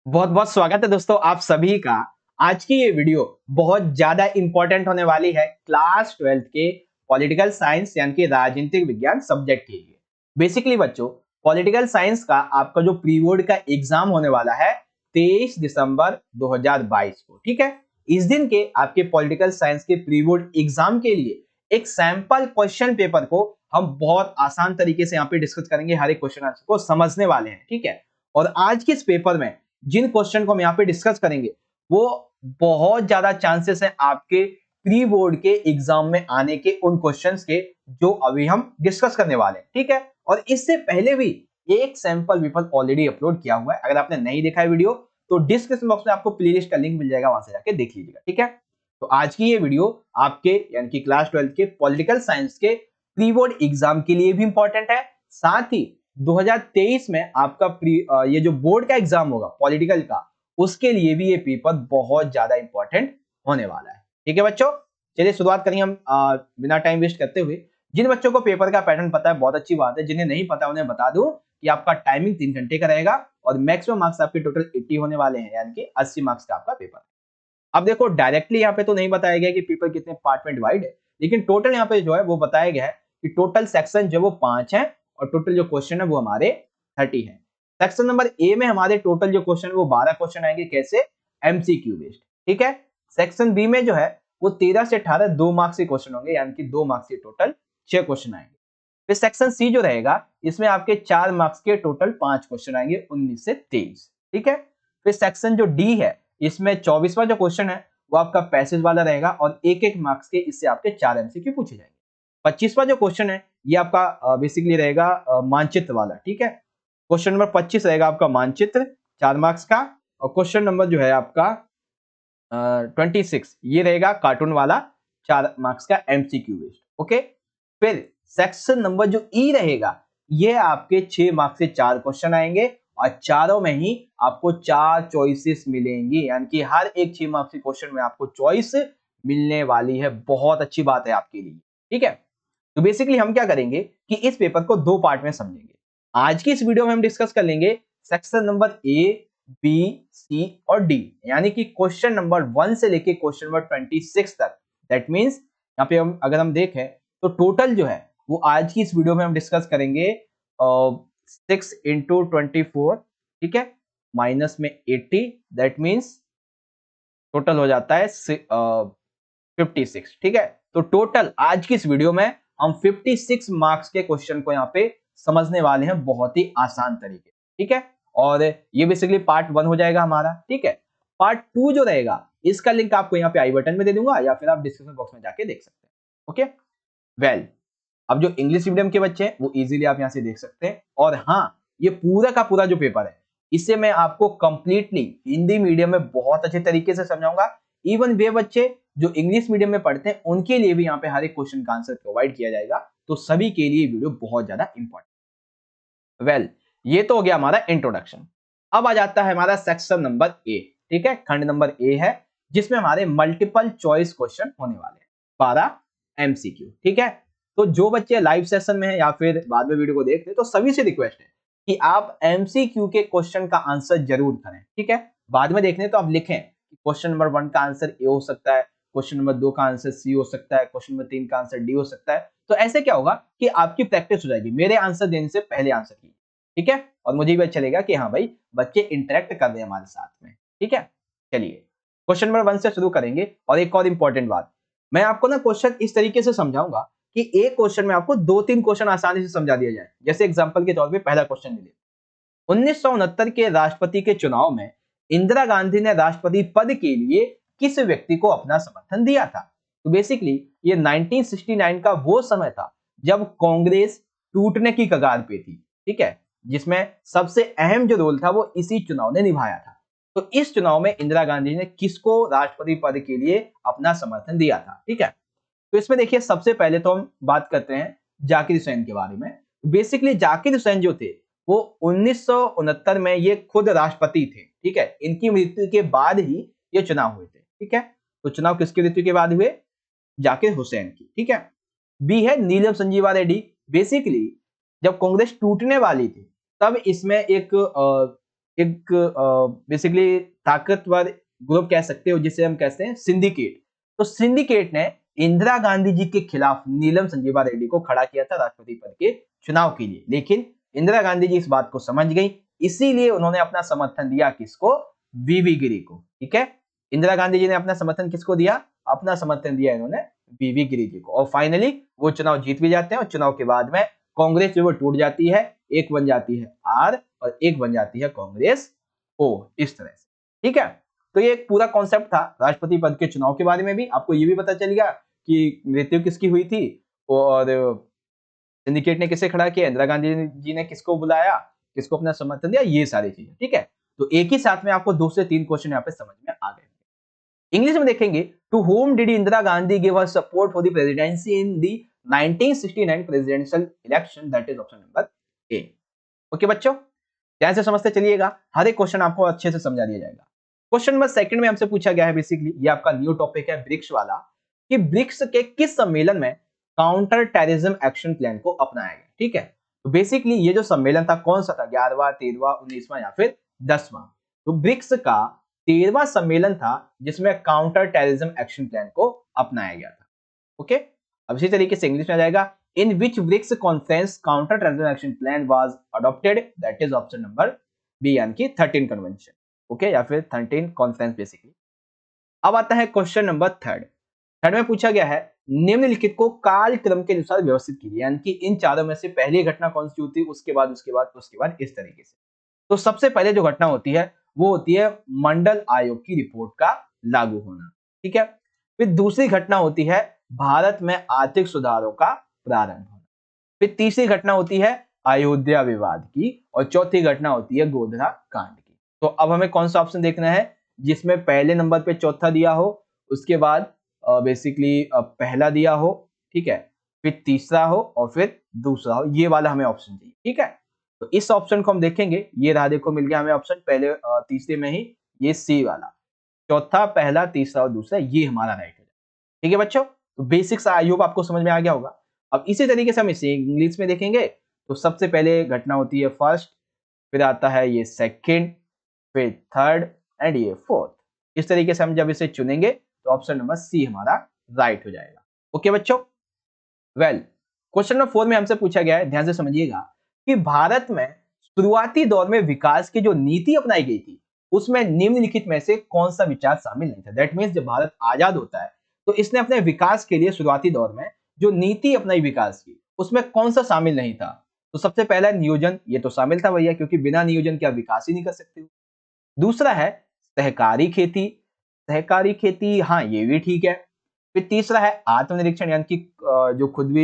बहुत बहुत स्वागत है दोस्तों आप सभी का। आज की ये वीडियो बहुत ज्यादा इंपॉर्टेंट होने वाली है क्लास 12th के पॉलिटिकल साइंस यानी कि राजनीतिक विज्ञान सब्जेक्ट के लिए। बेसिकली बच्चों, पॉलिटिकल साइंस का आपका जो प्री बोर्ड का एग्जाम होने वाला है 23 दिसंबर 2022 को। ठीक है, इस दिन के आपके पॉलिटिकल साइंस के प्री बोर्ड एग्जाम के लिए एक सैंपल क्वेश्चन पेपर को हम बहुत आसान तरीके से यहाँ पे डिस्कस करेंगे, हर एक क्वेश्चन आंसर को समझने वाले हैं। ठीक है, और आज के इस पेपर में जिन क्वेश्चन को हम यहाँ पे डिस्कस करेंगे वो बहुत ज्यादा चांसेस है आपके प्री बोर्ड के एग्जाम में आने के उन क्वेश्चंस के जो अभी हम डिस्कस करने वाले हैं। ठीक है, और इससे पहले भी एक सैंपल पेपर ऑलरेडी अपलोड किया हुआ है। अगर आपने नहीं देखा है वीडियो तो डिस्क्रिप्शन बॉक्स में आपको प्लेलिस्ट का लिंक मिल जाएगा, वहां से जाके देख लीजिएगा। ठीक है, तो आज की ये वीडियो आपके यानी कि क्लास 12 के पॉलिटिकल साइंस के प्री बोर्ड एग्जाम के लिए भी इंपॉर्टेंट है, साथ ही 2023 में आपका ये जो बोर्ड का एग्जाम होगा पॉलिटिकल का, उसके लिए भी ये पेपर बहुत ज्यादा इंपॉर्टेंट होने वाला है। ठीक है बच्चों, चलिए शुरुआत करेंगे हम बिना टाइम वेस्ट करते हुए। जिन बच्चों को पेपर का पैटर्न पता है बहुत अच्छी बात है, जिन्हें नहीं पता उन्हें बता दूं कि आपका टाइमिंग 3 घंटे का रहेगा और मैक्सिमम मार्क्स आपके टोटल 80 होने वाले हैं, यानी कि 80 मार्क्स का आपका पेपर। अब देखो डायरेक्टली यहाँ पे तो नहीं बताया गया कि पेपर कितने पार्ट में डिवाइड है, लेकिन टोटल यहाँ पे जो है वो बताया गया है कि टोटल सेक्शन जो वो 5 है और टोटल जो क्वेश्चन है वो हमारे 30 है। सेक्शन नंबर ए में हमारे टोटल जो क्वेश्चन है वो 12 क्वेश्चन आएंगे, कैसे? MCQ based. ठीक है, सेक्शन बी में जो है वो 13 से 18 2 मार्क्स के क्वेश्चन होंगे, यानी कि 2 मार्क्स के टोटल 6 क्वेश्चन आएंगे। फिर सेक्शन सी जो रहेगा इसमें आपके 4 मार्क्स के टोटल 5 क्वेश्चन आएंगे, 19 से 23। ठीक है, फिर सेक्शन जो डी है इसमें 24वां जो क्वेश्चन है वो आपका पैसेज वाला रहेगा और एक एक मार्क्स के इससे आपके 4 एमसीक्यू पूछे जाएंगे। 25वां जो क्वेश्चन है ये आपका बेसिकली रहेगा मानचित्र वाला। ठीक है, क्वेश्चन नंबर 25 रहेगा आपका मानचित्र, 4 मार्क्स का। और क्वेश्चन नंबर जो है आपका 26 ये रहेगा कार्टून वाला, 4 मार्क्स का एमसीक्यू बेस्ड। ओके, फिर सेक्शन नंबर जो ई रहेगा ये आपके 6 मार्क्स से 4 क्वेश्चन आएंगे और चारों में ही आपको 4 चॉइसेस मिलेंगी, यानी कि हर एक 6 मार्क्स के क्वेश्चन में आपको चॉइस मिलने वाली है। बहुत अच्छी बात है आपके लिए। ठीक है, तो बेसिकली हम क्या करेंगे कि इस पेपर को 2 पार्ट में समझेंगे। आज की इस वीडियो में हम डिस्कस कर लेंगे सेक्शन नंबर ए, बी, सी और डी, यानी कि क्वेश्चन नंबर 1 से लेके क्वेश्चन नंबर 26 तक। दैट मींस यहाँ पे हम अगर हम देखें तो टोटल जो है वो आज की इस वीडियो में हम डिस्कस करेंगे 6 इंटू 24, ठीक है, माइनस में 80, दैट मीन्स टोटल हो जाता है 56। ठीक है, तो टोटल आज की इस वीडियो में हम 56 मार्क्स के क्वेश्चन को यहाँ पे समझने वाले हैं बहुत ही आसान तरीके। ठीक है, और ये बेसिकली पार्ट 1 हो जाएगा हमारा। ठीक है, पार्ट 2 जो रहेगा इसका लिंक आपको यहाँ पे आई बटन में दे दूंगा या फिर आप डिस्क्रिप्शन बॉक्स में जाके देख सकते हैं। ओके, वेल, अब जो इंग्लिश मीडियम के बच्चे हैं वो इजीली आप यहाँ से देख सकते हैं। और हाँ, ये पूरा का पूरा जो पेपर है इसे मैं आपको कंप्लीटली हिंदी मीडियम में बहुत अच्छे तरीके से समझाऊंगा। इवन वे बच्चे जो इंग्लिश मीडियम में पढ़ते हैं उनके लिए भी यहाँ पे हर एक क्वेश्चन का आंसर प्रोवाइड किया जाएगा, तो सभी के लिए वीडियो बहुत ज्यादा इंपॉर्टेंट। वेल, ये तो हो गया हमारा इंट्रोडक्शन। अब आ जाता है हमारा सेक्शन नंबर ए। ठीक है, खंड नंबर ए है जिसमें हमारे मल्टीपल चॉइस क्वेश्चन होने वाले हैं, 12 एमसीक्यू। ठीक है, तो जो बच्चे लाइव सेशन में है या फिर बाद में वीडियो को देख रहे हैं तो सभी से रिक्वेस्ट है कि आप एमसीक्यू के क्वेश्चन का आंसर जरूर करें। ठीक है, बाद में देखने तो आप लिखें कि क्वेश्चन नंबर 1 का आंसर ए हो सकता है, क्वेश्चन नंबर 2 का आंसर सी हो सकता है, क्वेश्चन नंबर 3 का आंसर डी हो सकता है। तो ऐसे क्या होगा कि आपकी प्रैक्टिस हो जाएगी मेरे आंसर देने से पहले आंसर की। ठीक है, और मुझे भी अच्छा लगेगा कि हाँ भाई बच्चे इंटरेक्ट कर रहे हैं हमारे साथ में। ठीक है, चलिए क्वेश्चन नंबर 1 से शुरू करेंगे। और एक और इंपॉर्टेंट बात, मैं आपको ना क्वेश्चन इस तरीके से समझाऊंगा कि एक क्वेश्चन में आपको 2-3 क्वेश्चन आसानी से समझा दिया जाए। जैसे एग्जांपल के तौर पे पहला क्वेश्चन ले लेते, 1969 के राष्ट्रपति के चुनाव में इंदिरा गांधी ने राष्ट्रपति पद के लिए किस व्यक्ति को अपना समर्थन दिया था? तो बेसिकली ये 1969 का वो समय था जब कांग्रेस टूटने की कगार पे थी। ठीक है, जिसमें सबसे अहम जो रोल था वो इसी चुनाव ने निभाया था। तो इस चुनाव में इंदिरा गांधी ने किसको राष्ट्रपति पद के लिए अपना समर्थन दिया था? ठीक है, तो इसमें देखिए सबसे पहले तो हम बात करते हैं जाकिर हुसैन के बारे में। बेसिकली जाकिर हुसैन जो थे वो 1969 में ये खुद राष्ट्रपति थे। ठीक है, इनकी मृत्यु के बाद ही ये चुनाव हुए थे। ठीक है, तो चुनाव किसकी मृत्यु के बाद हुए? जाकिर हुसैन की। ठीक है, बी है नीलम संजीवा रेड्डी। बेसिकली जब कांग्रेस टूटने वाली थी तब इसमें एक एक बेसिकली ताकतवर ग्रुप कह सकते हो, जिसे हम कहते हैं सिंडिकेट। तो सिंडिकेट ने इंदिरा गांधी जी के खिलाफ नीलम संजीवा रेड्डी को खड़ा किया था राष्ट्रपति पद के चुनाव के लिए, लेकिन इंदिरा गांधी जी इस बात को समझ गई, इसीलिए उन्होंने अपना समर्थन दिया किसको? वीवी गिरी को। ठीक है, इंदिरा गांधी जी ने अपना समर्थन किसको दिया? अपना समर्थन दिया इन्होंने वीवी गिरी जी को, और फाइनली वो चुनाव जीत भी जाते हैं, और चुनाव के बाद में कांग्रेस जो वो टूट जाती है, एक बन जाती है आर और एक बन जाती है कांग्रेस ओ, इस तरह से। ठीक है, तो ये एक पूरा कॉन्सेप्ट था राष्ट्रपति पद के चुनाव के बारे में भी। आपको ये भी पता चल गया कि मृत्यु किसकी हुई थी, और सिंडिकेट ने किसे खड़ा किया, इंदिरा गांधी जी ने किसको बुलाया, किसको अपना समर्थन दिया, ये सारी चीजें। ठीक है, तो एक ही साथ में आपको 2 से 3 क्वेश्चन यहाँ पे समझ में आ गए। इंग्लिश में देखेंगे, to whom did Indira Gandhi give her support for the presidency in the 1969 presidential election, that is option number A. Okay बच्चों, ध्यान से समझते चलिएगा, हर एक क्वेश्चन आपको अच्छे से समझा दिया जाएगा। क्वेश्चन नंबर सेकंड में हमसे पूछा गया है, बेसिकली ये आपका न्यू टॉपिक है ब्रिक्स वाला, कि ब्रिक्स के किस सम्मेलन में काउंटर टेररिज्म एक्शन प्लान को अपनाया गया। ठीक है, तो बेसिकली ये जो सम्मेलन था कौन सा था, 11वां, 13वां, 19वां या फिर 10वां? तो ब्रिक्स का 13वां सम्मेलन था, जिसमें काउंटर टेररिज्म एक्शन प्लान को अपनाया गया था। ओके, अब इसी तरीके से इंग्लिश में आ जाएगा, in which BRICS conference counter terrorism action plan was adopted, that is option number B, यानी कि 13 कन्वेंशन। ओके, या फिर 13 कॉन्फ्रेंस बेसिकली। अब आता है क्वेश्चन नंबर थर्ड। थर्ड में पूछा गया है, निम्नलिखित को काल क्रम के अनुसार व्यवस्थित कीजिए, यानी कि इन चारों में से पहली घटना कौन सी होती है, उसके बाद उसके बाद उसके बाद, इस तरीके से। तो सबसे पहले जो घटना होती है वो होती है मंडल आयोग की रिपोर्ट का लागू होना। ठीक है, फिर दूसरी घटना होती है भारत में आर्थिक सुधारों का प्रारंभ होना। फिर तीसरी घटना होती है अयोध्या विवाद की, और चौथी घटना होती है गोधरा कांड की। तो अब हमें कौन सा ऑप्शन देखना है जिसमें पहले नंबर पे चौथा दिया हो, उसके बाद बेसिकली पहला दिया हो, ठीक है, फिर तीसरा हो और फिर दूसरा हो, ये वाला हमें ऑप्शन चाहिए। ठीक है, तो इस ऑप्शन को हम देखेंगे, ये रहा, देखो मिल गया हमें ऑप्शन पहले तीसरे में ही, ये सी वाला, चौथा, पहला, तीसरा और दूसरा, ये हमारा राइट है। ठीक है बच्चों, तो बेसिक्स आई होप आपको समझ में आ गया होगा। अब इसी तरीके से हम इसे इंग्लिश में देखेंगे, तो सबसे पहले घटना होती है फर्स्ट, फिर आता है ये सेकंड, फिर थर्ड एंड ये फोर्थ। इस तरीके से हम जब इसे चुनेंगे तो ऑप्शन नंबर सी हमारा राइट हो जाएगा। ओके बच्चों, वेल क्वेश्चन नंबर 4 में हमसे पूछा गया है, ध्यान से समझिएगा, कि भारत में शुरुआती दौर में विकास की जो नीति अपनाई गई थी उसमें निम्नलिखित में से कौन सा विचार शामिल नहीं था। दैट मीन्स जब भारत आजाद होता है तो इसने अपने विकास के लिए शुरुआती दौर में जो नीति अपनाई विकास की, उसमें कौन सा शामिल नहीं था? तो सबसे पहला नियोजन, ये तो शामिल था भैया, क्योंकि बिना नियोजन के आप विकास ही नहीं कर सकते। दूसरा है सहकारी खेती, सहकारी खेती, हाँ ये भी ठीक है। फिर तीसरा है आत्मनिरीक्षण, यानी कि जो खुद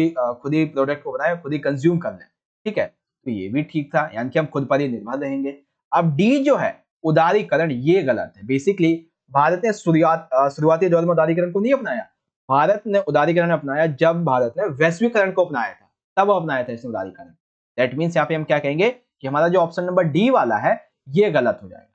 ही प्रोडक्ट को बनाए, खुद ही कंज्यूम कर लें। ठीक है, तो ये भी ठीक था, यानी कि हम खुद पर ही निर्भर रहेंगे। अब डी जो है उदारीकरण, ये गलत है। बेसिकली भारत ने शुरुआती दौर में उदारीकरण को नहीं अपनाया। भारत ने उदारीकरण अपनाया जब भारत ने वैश्वीकरण को अपनाया था, तब अपनाया था इसने उदारीकरण। दैट मीन्स यहाँ पे हम क्या कहेंगे कि हमारा जो ऑप्शन नंबर डी वाला है ये गलत हो जाएगा।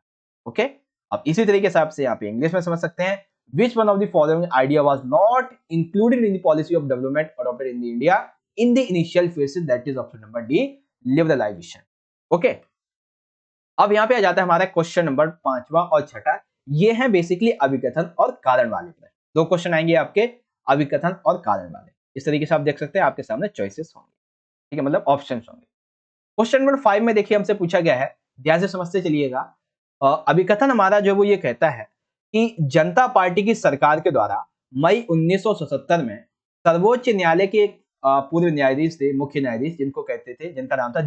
ओके, अब इसी तरीके से आपसे यहाँ पे इंग्लिश में समझ सकते हैं, which one of the following idea was not included in the policy of development adopted in the India in the initial phases, that is option number D, liberalization. Okay, अब यहाँ पे आ जाता है हमारा क्वेश्चन नंबर 5वां और 6ठा, ये है बेसिकली अभिकथन और कारण वाले प्रश्न। 2 क्वेश्चन आएंगे आपके अभिकथन और कारण वाले, इस तरीके से आप देख सकते हैं, आपके सामने चॉइसेस होंगे। ठीक है, मतलब ऑप्शंस होंगे। क्वेश्चन नंबर 5 में देखिए हमसे पूछा गया है, ध्यान से समझते चलिएगा। अभिकथन हमारा जो वो ये कहता है कि जनता पार्टी की सरकार के द्वारा मई 1977 में सर्वोच्च न्यायालय के एक पूर्व न्यायाधीश थे, मुख्य न्यायाधीश, जिनको कहते थे, जिनका नाम था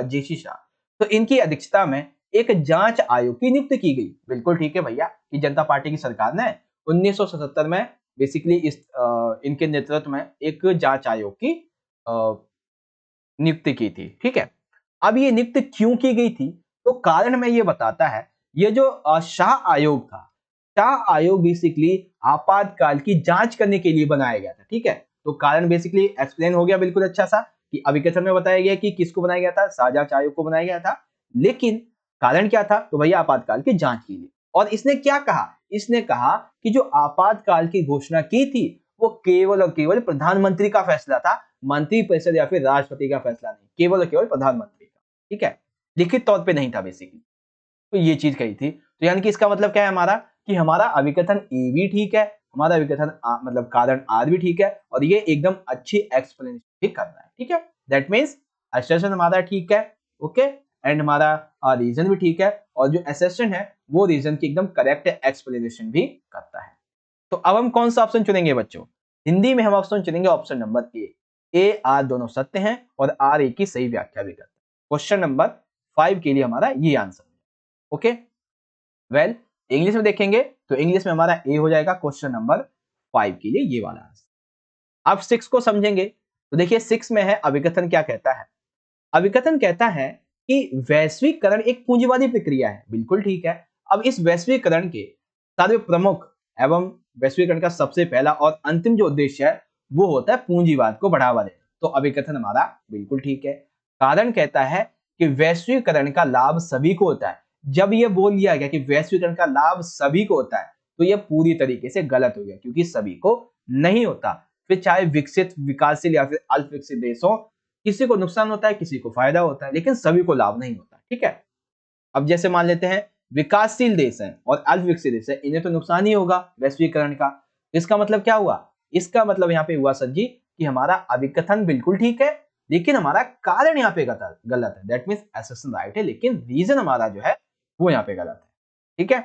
जेसी शाह, तो इनकी अध्यक्षता में एक जांच आयोग की नियुक्ति की गई। बिल्कुल ठीक है भैया, कि जनता पार्टी की सरकार ने 1977 में बेसिकली इनके नेतृत्व में एक जांच आयोग की नियुक्ति की थी। ठीक है, अब ये नियुक्ति क्यों की गई थी, तो कारण में ये बताता है। ये जो शाह आयोग था, शाह आयोग बेसिकली आपातकाल की जांच करने के लिए बनाया गया था। ठीक है, तो कारण बेसिकली एक्सप्लेन हो गया बिल्कुल अच्छा सा, कि अभिकथन में बताया गया कि किसको बनाया गया था, शाह जांच आयोग को बनाया गया था, लेकिन कारण क्या था, तो भैया आपातकाल की जांच के लिए। और इसने क्या कहा, इसने कहा कि जो आपातकाल की घोषणा की थी वो केवल और केवल प्रधानमंत्री का फैसला था, मंत्रिपरिषद या फिर राष्ट्रपति का फैसला नहीं, केवल और केवल प्रधानमंत्री का। ठीक है, लिखित तौर पे नहीं था बेसिकली। तो ये चीज कही थी। तो यानी कि इसका मतलब क्या है हमारा, कि हमारा अभिकथन ए भी ठीक है, हमारा अभिकथन मतलब कारण आर भी ठीक है, और ये एकदम अच्छी एक्सप्लेनेशन भी कर रहा है। ठीक है, दैट मीन्स असर्शन हमारा ठीक है, ओके, एंड हमारा रीजन भी ठीक है, और जो असर्शन है वो रीजन की एकदम करेक्ट एक्सप्लेनेशन भी करता है। तो अब हम कौन सा ऑप्शन चुनेंगे बच्चों? हिंदी में हम ऑप्शन चुनेंगे ऑप्शन नंबर ए आर दोनों सत्य हैं और आर ए की सही व्याख्या भी करते हैं। क्वेश्चन नंबर 5 के लिए हमारा ये आंसर है। ओके, वेल इंग्लिश में देखेंगे तो इंग्लिश में हमारा ए हो जाएगा क्वेश्चन नंबर 5 के लिए ये वाला आंसर। अब 6 को समझेंगे तो देखिए 6 में है अभिकथन क्या कहता है। अभिकथन कहता है कि वैश्वीकरण एक पूंजीवादी प्रक्रिया है, बिल्कुल ठीक है। अब इस वैश्वीकरण के सर्वप्रमुख एवं वैश्वीकरण का सबसे पहला और अंतिम जो उद्देश्य है वो होता है पूंजीवाद को बढ़ावा देना। तो अभिकथन हमारा बिल्कुल ठीक है। कारण कहता है कि वैश्वीकरण का लाभ सभी को होता है। जब ये बोल दिया गया कि वैश्वीकरण का लाभ सभी को होता है तो यह पूरी तरीके से गलत हो गया, क्योंकि सभी को नहीं होता। फिर चाहे विकसित, विकासशील या फिर अल्प विकसित देश हो, किसी को नुकसान होता है, किसी को फायदा होता है, लेकिन सभी को लाभ नहीं होता। ठीक है, अब जैसे मान लेते हैं विकासशील देश हैं और अल्प विकसित देश है, इन्हें तो नुकसान ही होगा वैश्वीकरण का। इसका मतलब क्या हुआ? इसका मतलब यहाँ पे हुआ सर जी कि हमारा अभिकथन बिल्कुल ठीक है, लेकिन हमारा कारण यहाँ पे गलत है। दैट मीन्स असर्शन राइट है, लेकिन रीजन हमारा जो है वो यहाँ पे गलत है। ठीक है,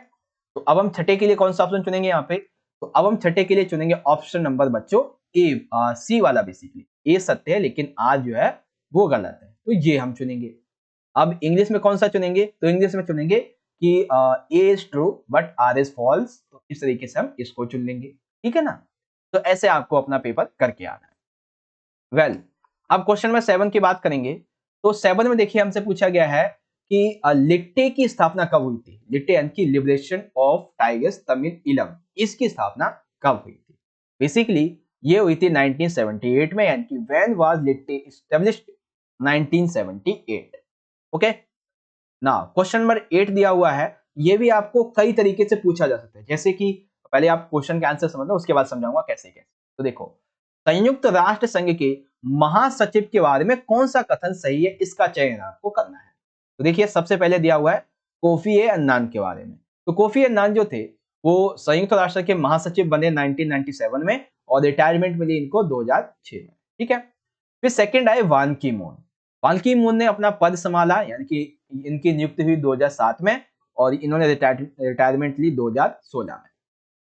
तो अब हम छठे के लिए कौन सा ऑप्शन चुनेंगे यहाँ पे? तो अब हम छठे के लिए चुनेंगे ऑप्शन नंबर बच्चों ए, सी वाला। बेसिकली ए सत्य है लेकिन आज जो है वो गलत है, तो ये हम चुनेंगे। अब इंग्लिश में कौन सा चुनेंगे? तो इंग्लिश में चुनेंगे कि A is true but R is false. तो इस तरीके से हम इसको चुन लेंगे। ठीक है ना, तो ऐसे आपको अपना पेपर करके आना है। वेल, अब क्वेश्चन नंबर 7 की बात करेंगे। तो 7 में देखिए हमसे पूछा गया है कि लिट्टे की स्थापना कब हुई थी? लिट्टे यानी कि लिबरेशन ऑफ टाइगर्स तमिल इलम, इसकी स्थापना कब हुई थी? बेसिकली ये हुई थी 1978 में, यानी कि when was LTTE established? 1978। Okay, ना क्वेश्चन नंबर 8 दिया हुआ है। ये भी आपको कई तरीके से पूछा जा सकता है, जैसे कि पहले आप क्वेश्चन का आंसर समझ लो, उसके बाद समझाऊंगा कैसे कैसे। तो देखो, संयुक्त राष्ट्र संघ के महासचिव के बारे में कौन सा कथन सही है, इसका चयन आपको करना है। तो देखिए सबसे पहले दिया हुआ है कोफी ए अन्नान के बारे में। तो कोफी अन्नान जो थे वो संयुक्त राष्ट्र के महासचिव बने 1997 में और रिटायरमेंट मिली इनको 2006 में। ठीक है, फिर सेकंड आए वान की मून। वान की मून ने अपना पद संभाला, यानी कि इनकी नियुक्ति हुई 2007 में और इन्होंने रिटायरमेंट ली 2016 में।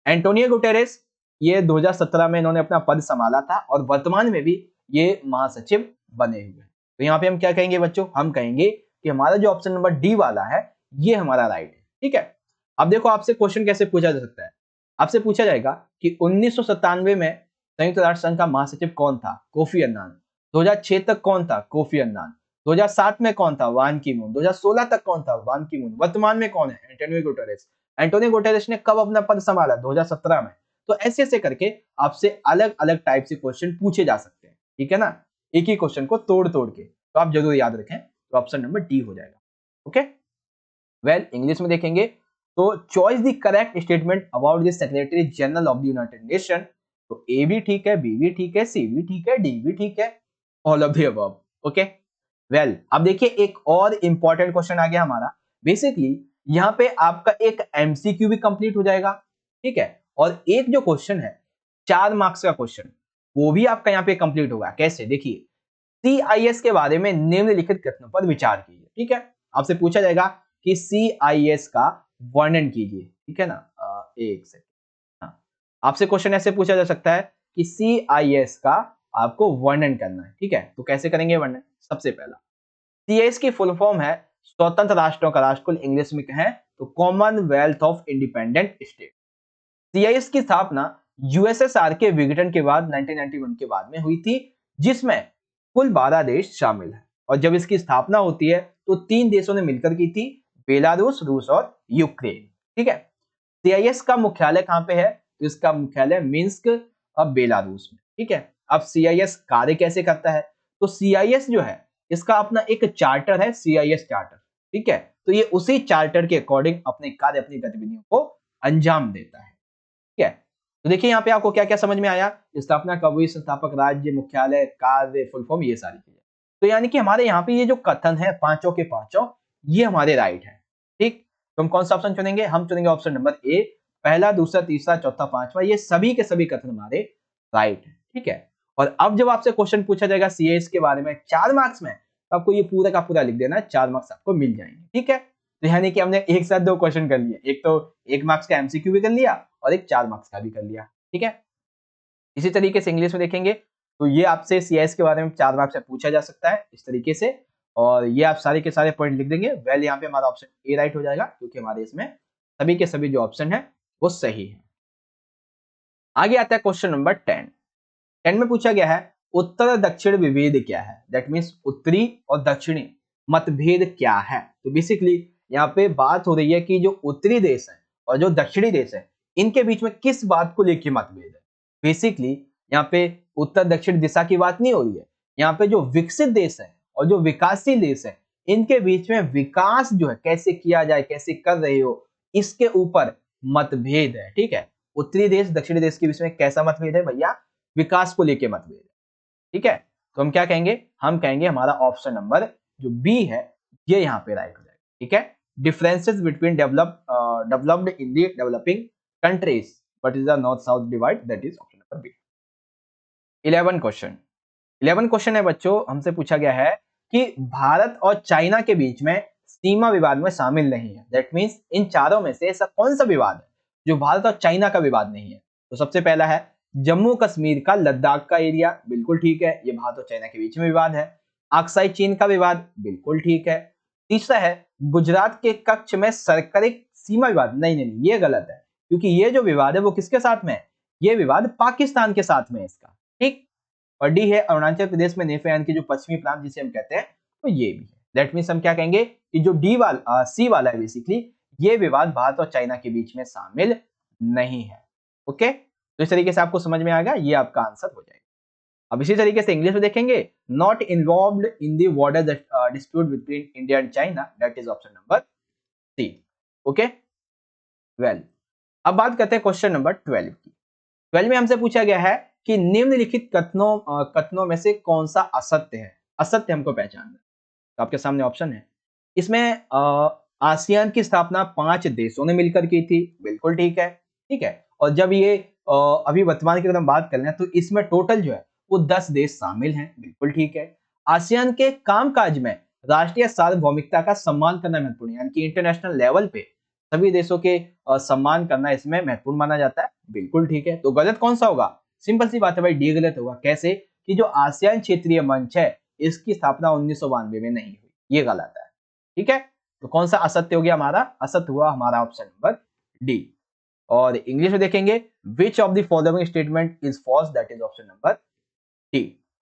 एंटोनियो गुटेरेस, ये 2017 में इन्होंने अपना पद संभाला था और वर्तमान में भी ये महासचिव बने हुए हैं। तो यहाँ पे हम क्या कहेंगे बच्चों? हम कहेंगे कि हमारा जो ऑप्शन नंबर डी वाला है ये हमारा राइट है। ठीक है, अब देखो आपसे क्वेश्चन कैसे पूछा जा सकता है। आपसे पूछा जाएगा कि 1997 में संयुक्त राष्ट्र संघ का महासचिव कौन था? Kofi Annan. 2006 तक कौन था? Kofi Annan. 2007 में कौन था? वान की मून। 2016 तक कौन था? वान की मून। वर्तमान में कौन है? Antonio Guterres. एंटोनियो गुटेरेस ने कब अपना पद संभाला? 2017 में। तो ऐसे ऐसे करके आपसे अलग अलग टाइप से क्वेश्चन पूछे जा सकते हैं। ठीक है ना, एक ही क्वेश्चन को तोड़ तोड़ के। तो आप जरूर याद रखें, तो ऑप्शन नंबर डी हो जाएगा। ओके, वेल इंग्लिश में देखेंगे तो choice the correct statement about the secretary general of the United nation. तो ए भी ठीक है, बी भी ठीक है, सी भी ठीक है, डी भी ठीक है, all of the above. Okay, well अब देखिए एक और इंपॉर्टेंट क्वेश्चन आ गया हमारा। बेसिकली यहाँ पे आपका एक एमसीक्यू भी कंप्लीट हो जाएगा। ठीक है, और एक जो क्वेश्चन है 4 मार्क्स का क्वेश्चन, वो भी आपका यहाँ पे कंप्लीट होगा। कैसे? देखिए, सीआईएस के बारे में निम्नलिखित कथनों पर विचार कीजिए। ठीक है, आपसे पूछा जाएगा कि सीआईएस का वर्णन कीजिए। ठीक है ना, एक सेकंड। हाँ, आपसे क्वेश्चन ऐसे पूछा जा सकता है कि सीआईएस का आपको वर्णन करना है। ठीक है, तो कैसे करेंगे वर्णन? सबसे पहला, सीआईएस की फुल फॉर्म है स्वतंत्र राष्ट्रों का राष्ट्रकुल। इंग्लिश में कहें तो Commonwealth of independent state. CIS की स्थापना यूएसएसआर के विघटन के बाद 1991 के बाद में हुई थी, जिसमें कुल 12 देश शामिल हैं। और जब इसकी स्थापना होती है तो 3 देशों ने मिलकर की थी, बेलारूस, रूस और यूक्रेन। ठीक है, सीआईएस का मुख्यालय कहां पे है? तो इसका मुख्यालय मिन्स्क अब बेलारूस में। ठीक है, अब सीआईएस कार्य कैसे करता है? तो सीआईएस जो है इसका अपना एक चार्टर है, सीआईएस चार्टर। ठीक है, तो ये उसी चार्टर के अकॉर्डिंग अपने कार्य, अपनी गतिविधियों को अंजाम देता है। ठीक है, तो देखिए यहाँ पे आपको क्या क्या समझ में आया? स्थापना कब हुई, संस्थापक राज्य, मुख्यालय, कार्य, फुल फॉर्म, ये सारी चीजें। तो यानी कि हमारे यहाँ पे ये जो कथन है पांचों के पांचों, ये हमारे राइट है। ठीक, तो हम कौन सा ऑप्शन चुनेंगे? हम चुनेंगे ऑप्शन नंबर ए। पहला, दूसरा, तीसरा, चौथा, पांचवा, ये सभी के सभी कथन हमारे राइट है। ठीक है, और अब जब आपसे क्वेश्चन पूछा जाएगा सीएस के बारे में 4 मार्क्स में, तो आपको ये पूरा का पूरा लिख देना है, 4 मार्क्स आपको मिल जाएंगे। ठीक है, तो यानी कि हमने एक साथ 2 क्वेश्चन कर लिए, एक तो 1 मार्क्स का एमसीक्यू भी कर लिया और एक 4 मार्क्स का भी कर लिया। ठीक है, इसी तरीके से इंग्लिश में देखेंगे तो ये आपसे सीएस के बारे में 4 मार्क्स से पूछा जा सकता है इस तरीके से, और ये आप सारे के सारे पॉइंट लिख देंगे। वेल, यहाँ पे हमारा ऑप्शन ए राइट हो जाएगा, क्योंकि हमारे इसमें सभी के सभी जो ऑप्शन है वो सही है। आगे आता है क्वेश्चन नंबर 10। 10 में पूछा गया है उत्तर दक्षिण विभेद क्या है, दैट मीन्स उत्तरी और दक्षिणी मतभेद क्या है। तो बेसिकली यहाँ पे बात हो रही है कि जो उत्तरी देश है और जो दक्षिणी देश है, इनके बीच में किस बात को लेकर मतभेद है। बेसिकली यहाँ पे उत्तर दक्षिण दिशा की बात नहीं हो रही है, यहाँ पे जो विकसित देश है और जो विकासशील देश है, इनके बीच में विकास जो है कैसे किया जाए, कैसे कर रहे हो, इसके ऊपर मतभेद है। ठीक है, उत्तरी देश दक्षिणी देश के बीच में कैसा मतभेद है भैया? विकास को लेकर मतभेद है। ठीक है, तो हम क्या कहेंगे? हम कहेंगे हमारा ऑप्शन नंबर जो बी है ये यहाँ पे राइट हो जाएगा। ठीक है, differences between developed in the developing countries, what is the north south divide, that is option number B. 11 question है बच्चों, हमसे पूछा गया है कि भारत और चाइना के बीच में सीमा विवाद में शामिल नहीं है, दैट मीन्स इन चारों में से ऐसा कौन सा विवाद है जो भारत और चाइना का विवाद नहीं है। तो सबसे पहला है जम्मू कश्मीर का लद्दाख का एरिया, बिल्कुल ठीक है, ये भारत और चाइना के बीच में विवाद है। अक्साई चीन का विवाद, बिल्कुल ठीक है। तीसरा है गुजरात के कच्छ में सरकारिक सीमा विवाद, नहीं नहीं नहीं, ये गलत है, क्योंकि ये जो विवाद है वो किसके साथ में है? ये विवाद पाकिस्तान के साथ में है इसका। ठीक, और डी है अरुणाचल प्रदेश में नेफे की जो पश्चिमी प्रांत जिसे हम कहते हैं, तो ये भी है। दैट मीन्स हम क्या कहेंगे कि जो डी वाला सी वाला है बेसिकली ये विवाद भारत और चाइना के बीच में शामिल नहीं है। ओके, तो इस तरीके से आपको समझ में आएगा, ये आपका आंसर हो जाएगा। अब इसी तरीके से इंग्लिश में देखेंगे, not involved in the border dispute between India and China, that is option number C. Okay, well, अब बात करते हैं क्वेश्चन नंबर 12 की। 12 में हमसे पूछा गया है कि निम्नलिखित कथनों में से कौन सा असत्य है? असत्य हमको पहचानना है। तो आपके सामने ऑप्शन है, इसमें आसियान की स्थापना 5 देशों ने मिलकर की थी, बिल्कुल ठीक है। ठीक है, और जब ये अभी वर्तमान की अगर हम बात कर लें तो इसमें टोटल जो है वो 10 देश शामिल हैं, बिल्कुल ठीक है। आसियान के कामकाज में राष्ट्रीय सार्वभौमिकता का सम्मान करना महत्वपूर्ण है, यानी कि इंटरनेशनल लेवल पे सभी देशों के सम्मान करना इसमें महत्वपूर्ण माना जाता है, बिल्कुल ठीक है। तो गलत कौन सा होगा? सिंपल सी बात है भाई, डी गलत होगा। कैसे? कि जो आसियान क्षेत्रीय मंच है इसकी स्थापना 1992 में नहीं हुई, ये गलत है। ठीक है, तो कौन सा असत्य हो गया हमारा? असत्य हुआ हमारा ऑप्शन नंबर डी। और इंग्लिश में देखेंगे, which of the following statement is false, that is option number D.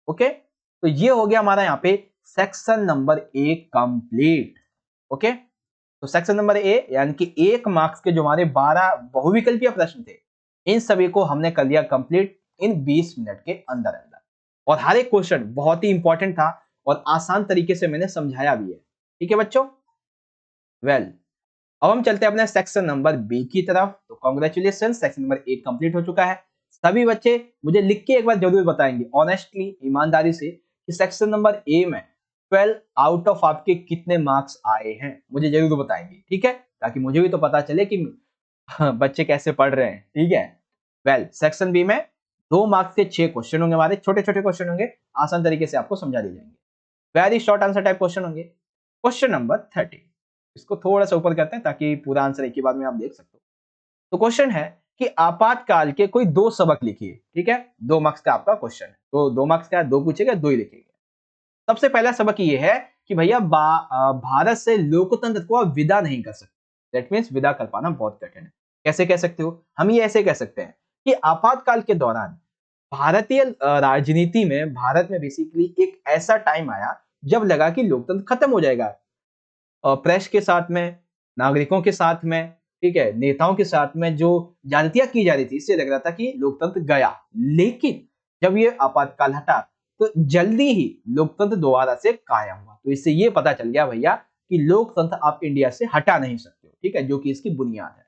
Okay, तो ये हो गया हमारा यहाँ पे section number A complete. Okay, तो सेक्शन नंबर ए यानी कि 1 मार्क्स के जो हमारे 12 बहुविकल्पीय प्रश्न थे, इन सभी को हमने कर लिया कंप्लीट इन 20 मिनट के अंदर अंदर। और हर एक क्वेश्चन बहुत ही इंपॉर्टेंट था और आसान तरीके से मैंने समझाया भी है। ठीक है बच्चों, वेल, अब हम चलते हैं अपने सेक्शन नंबर बी की तरफ। तो कांग्रेचुलेशन, सेक्शन नंबर 1 कंप्लीट हो चुका है। सभी बच्चे मुझे लिख के एक बार जरूर बताएंगे ऑनेस्टली, ईमानदारी से, कि सेक्शन नंबर ए में 12 आउट ऑफ आपके कितने मार्क्स आए हैं, मुझे जरूर बताएंगे। ठीक है, ताकि मुझे भी तो पता चले कि बच्चे कैसे पढ़ रहे हैं। ठीक है, वेल, सेक्शन बी में 2 मार्क्स के 6 क्वेश्चन होंगे, हमारे छोटे छोटे क्वेश्चन होंगे, आसान तरीके से आपको समझा दिए जाएंगे। Very short answer type question होंगे। क्वेश्चन नंबर 30, इसको थोड़ा सा ऊपर करते हैं ताकि पूरा आंसर एक ही बार में आप देख सकते हो। तो क्वेश्चन है कि आपातकाल के कोई 2 सबक लिखिए। ठीक है, 2 मार्क्स का आपका क्वेश्चन है, तो 2 मार्क्स का 2 पूछेगा, 2 ही लिखेंगे। सबसे पहला सबक ये है कि भैया भारत से लोकतंत्र को आप विदा नहीं कर सकते, दैट मीन्स विदा कर पाना बहुत कठिन है। कैसे कह सकते हो? हम ये ऐसे कह सकते हैं कि आपातकाल के दौरान भारतीय राजनीति में, भारत में बेसिकली एक ऐसा टाइम आया जब लगा कि लोकतंत्र खत्म हो जाएगा। प्रेस के साथ में, नागरिकों के साथ में, ठीक है, नेताओं के साथ में जो ज्यादतियां की जा रही थी, इससे लग रहा था कि लोकतंत्र गया। लेकिन जब ये आपातकाल हटा तो जल्दी ही लोकतंत्र दोबारा से कायम हुआ। तो इससे ये पता चल गया भैया कि लोकतंत्र आप इंडिया से हटा नहीं सकते हो। ठीक है, जो कि इसकी बुनियाद है।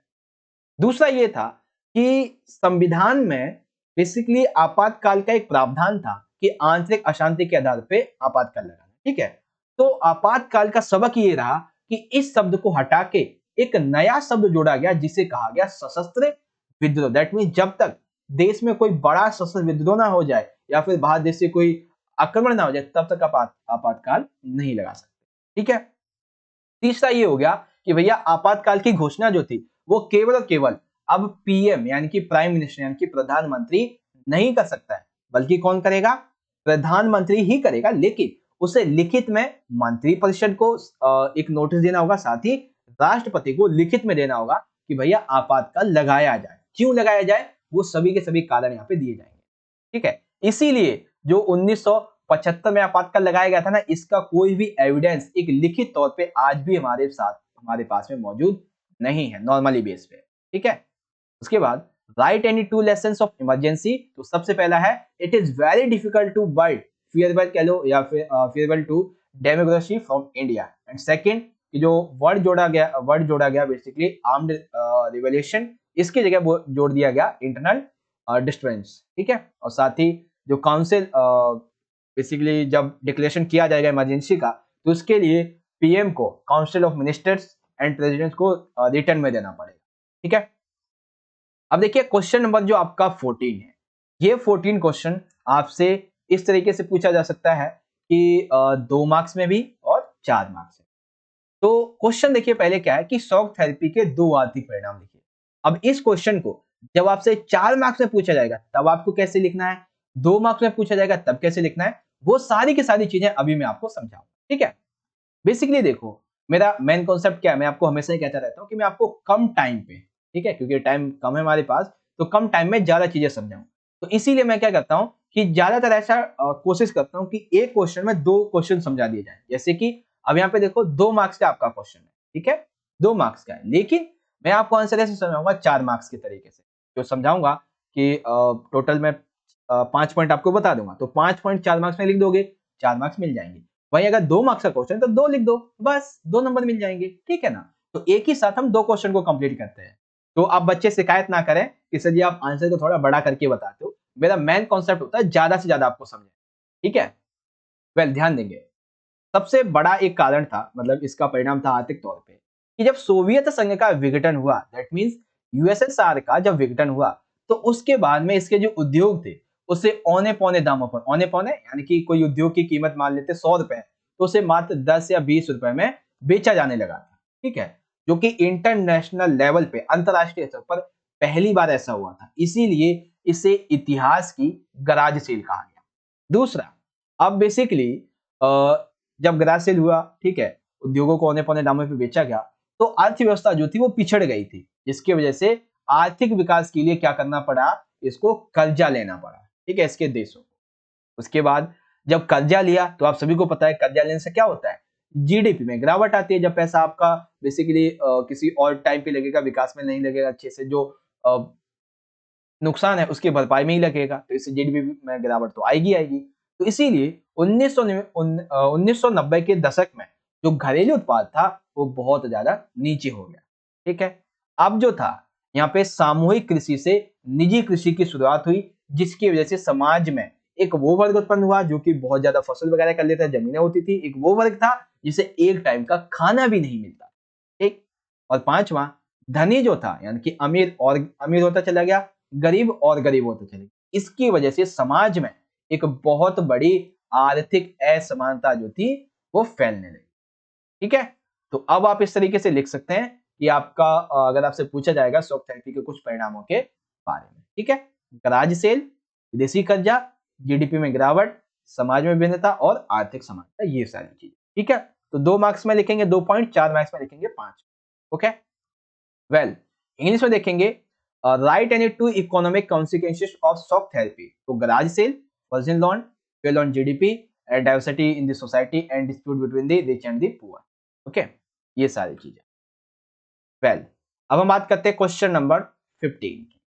दूसरा ये था कि संविधान में बेसिकली आपातकाल का एक प्रावधान था कि आंतरिक अशांति के आधार पे आपातकाल लगाना। ठीक है, तो आपातकाल का सबक ये रहा कि इस शब्द को हटा के एक नया शब्द जोड़ा गया जिसे कहा गया सशस्त्र विद्रोह। दैट मीन जब तक देश में कोई बड़ा सशस्त्र विद्रोह ना हो जाए या फिर बाहर देश से कोई आक्रमण ना हो जाए तब तक आपातकाल नहीं लगा सकते। ठीक है। तीसरा ये हो गया कि भैया आपातकाल की घोषणा जो थी वो केवल और केवल अब पीएम यानी कि प्राइम मिनिस्टर यानी कि प्रधानमंत्री नहीं कर सकता है, बल्कि कौन करेगा? प्रधानमंत्री ही करेगा, लेकिन उसे लिखित में मंत्रिपरिषद को एक नोटिस देना होगा, साथ ही राष्ट्रपति को लिखित में देना होगा कि भैया आपातकाल लगाया जाए। क्यों लगाया जाए वो सभी के सभी कारण यहाँ पे दिए जाएंगे। ठीक है। इसीलिए जो 1975 में आपातकाल लगाया गया था ना, इसका कोई भी एविडेंस एक लिखित तौर पे आज भी हमारे पास में मौजूद नहीं है नॉर्मली बेस पे। ठीक है। उसके बाद write any two lessons of emergency. तो सबसे पहला है it is very difficult to bite farewell कह लो या फिर farewell to democracy from India. And second जो वर्ड जोड़ा गया बेसिकली आर्म्ड रिवॉल्यूशन, इसकी जगह जोड़ दिया गया इंटरनल डिस्टर्बेंस। ठीक है। और साथ ही जो काउंसिल बेसिकली जब डिक्लेरेशन किया जाएगा इमरजेंसी का तो उसके लिए पीएम को council of ministers and presidents को रिटर्न में देना पड़ेगा। ठीक है। अब देखिए क्वेश्चन नंबर जो आपका 14 है, ये 14 क्वेश्चन आपसे इस तरीके से पूछा जा सकता है कि 2 मार्क्स में भी और 4 मार्क्स में। तो क्वेश्चन देखिए पहले क्या है कि शॉक थेरेपी के 2 आर्थिक परिणाम लिखिए। अब इस क्वेश्चन को जब आपसे 4 मार्क्स में पूछा जाएगा तब आपको कैसे लिखना है, 2 मार्क्स में पूछा जाएगा तब कैसे लिखना है, वो सारी की सारी चीजें अभी मैं आपको समझाऊंगा। ठीक है। बेसिकली देखो मेरा मेन कॉन्सेप्ट क्या है, मैं आपको हमेशा ही कहता रहता हूँ कि मैं आपको कम टाइम पे, ठीक है, क्योंकि टाइम कम है हमारे पास, तो कम टाइम में ज्यादा चीजें समझाऊं। तो इसीलिए मैं क्या करता हूँ कि ज्यादातर ऐसा कोशिश करता हूँ कि एक क्वेश्चन में 2 क्वेश्चन समझा दिए जाए। जैसे कि अब यहाँ पे देखो 2 मार्क्स का आपका क्वेश्चन है, ठीक है, 2 मार्क्स का है, लेकिन मैं आपको आंसर ऐसे समझाऊंगा 4 मार्क्स के तरीके से, जो समझाऊंगा कि टोटल में 5 पॉइंट आपको बता दूंगा, तो 5 पॉइंट 4 मार्क्स में लिख दोगे, 4 मार्क्स मिल जाएंगे। वहीं अगर 2 मार्क्स का क्वेश्चन तो 2 लिख दो, बस 2 नंबर मिल जाएंगे। ठीक है ना। तो एक ही साथ हम 2 क्वेश्चन को कंप्लीट करते हैं। तो आप बच्चे शिकायत ना करें कि सर जी आप आंसर को थोड़ा बड़ा करके बताते हो। मेरा मेन कॉन्सेप्ट होता है ज्यादा से ज्यादा आपको समझे। ठीक है। वेल ध्यान देंगे। सबसे बड़ा एक कारण था, मतलब इसका परिणाम था आर्थिक तौर पे, कि जब सोवियत संघ का विघटन हुआ, दैट मींस यूएसएसआर का जब विघटन हुआ, तो उसके बाद में इसके जो उद्योग थे उसे औने पौने दामों पर, औने पौने यानी कि कोई उद्योग की कीमत मान लेते 100 रुपए, तो उसे मात्र 10 या 20 रुपए में बेचा जाने लगा था। ठीक है। जो कि इंटरनेशनल लेवल पे, अंतरराष्ट्रीय स्तर पर पहली बार ऐसा हुआ था, इसीलिए इसे इतिहास की गराज सेल कहा गया। दूसरा, अब बेसिकली जब गराज सेल हुआ, ठीक है, उद्योगों को औने पौने दामों पे बेचा गया, तो अर्थव्यवस्था जो थी वो पिछड़ गई थी, जिसकी वजह से आर्थिक विकास के लिए क्या करना पड़ा, इसको कर्जा लेना पड़ा। ठीक है, इसके देशों को। उसके बाद जब कर्जा लिया तो आप सभी को पता है कर्जा लेने से क्या होता है, जीडीपी में गिरावट आती है। जब पैसा आपका बेसिकली किसी और टाइम पे लगेगा, विकास में नहीं लगेगा अच्छे से, जो नुकसान है उसकी भरपाई में ही लगेगा, तो इससे जीडीपी में गिरावट तो आएगी। तो इसीलिए 1990 के दशक में जो घरेलू उत्पाद था वो बहुत ज्यादा नीचे हो गया। ठीक है। अब जो था यहाँ पे सामूहिक कृषि से निजी कृषि की शुरुआत हुई, जिसकी वजह से समाज में एक वो वर्ग उत्पन्न हुआ जो कि बहुत ज्यादा फसल वगैरह कर लेता है, जमीनें होती थी। एक वो वर्ग था जिसे एक टाइम का खाना भी नहीं मिलता। ठीक। और पांचवा, धनी जो था यानी कि अमीर और अमीर होता चला गया, गरीब और गरीब होता चला गया। इसकी वजह से समाज में एक बहुत बड़ी आर्थिक असमानता जो थी वो फैलने लगी। ठीक है। तो अब आप इस तरीके से लिख सकते हैं कि आपका अगर आपसे पूछा जाएगा शॉक थेरेपी के कुछ परिणामों के बारे में। ठीक है। गराज सेल, विदेशी कर्जा, जीडीपी में गिरावट, समाज में भिन्नता और आर्थिक समानता, ये सारी चीजें। ठीक है। तो 2 मार्क्स में लिखेंगे 2 पॉइंट, 4 मार्क्स में लिखेंगे 5। ओके। वेल इंग्लिश में देखेंगे right any two economic consequences of shock therapy. तो garage sale, personal loan, fall on GDP, diversity in the society and dispute between the rich and the poor. Okay, ये सारी चीजें। Well अब हम बात करते हैं क्वेश्चन नंबर 15 की।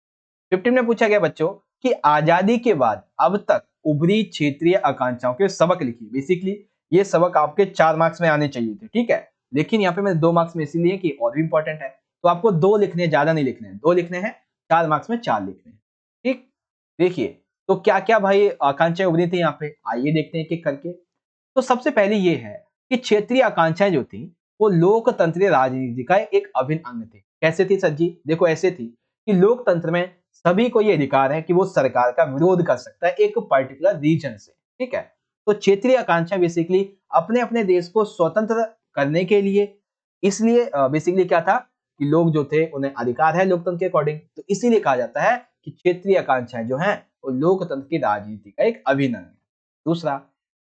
15 में पूछा गया बच्चों कि आजादी के बाद अब तक उभरी क्षेत्रीय आकांक्षाओं के सबक लिखिए। बेसिकली ये सबक आपके 4 मार्क्स में आने चाहिए थे। ठीक है। लेकिन यहाँ पे मैंने 2 मार्क्स में इसीलिए कि और भी इंपॉर्टेंट है, तो आपको 2 लिखने, ज्यादा नहीं लिखने हैं, 2 लिखने हैं, 4 मार्क्स में 4 लिखने हैं। ठीक। देखिए तो क्या क्या भाई आकांक्षाएं उभरी थी यहाँ पे, आइए देखते हैं एक एक करके। तो सबसे पहले ये है कि क्षेत्रीय आकांक्षाएं जो थी वो लोकतंत्रीय राजनीति का एक अभिन्न अंग थे। कैसे थी सर जी? देखो ऐसे थी कि लोकतंत्र में सभी को ये अधिकार है कि वो सरकार का विरोध कर सकता है एक पर्टिकुलर रीजन से, ठीक है। तो क्षेत्रीय आकांक्षा बेसिकली अपने अपने देश को स्वतंत्र करने के लिए, इसलिए बेसिकली क्या था कि लोग जो थे उन्हें अधिकार है लोकतंत्र के अकॉर्डिंग, तो इसीलिए कहा जाता है कि क्षेत्रीय आकांक्षाएं जो हैं वो लोकतंत्र की राजनीति का एक अभिन्न अंग है। दूसरा,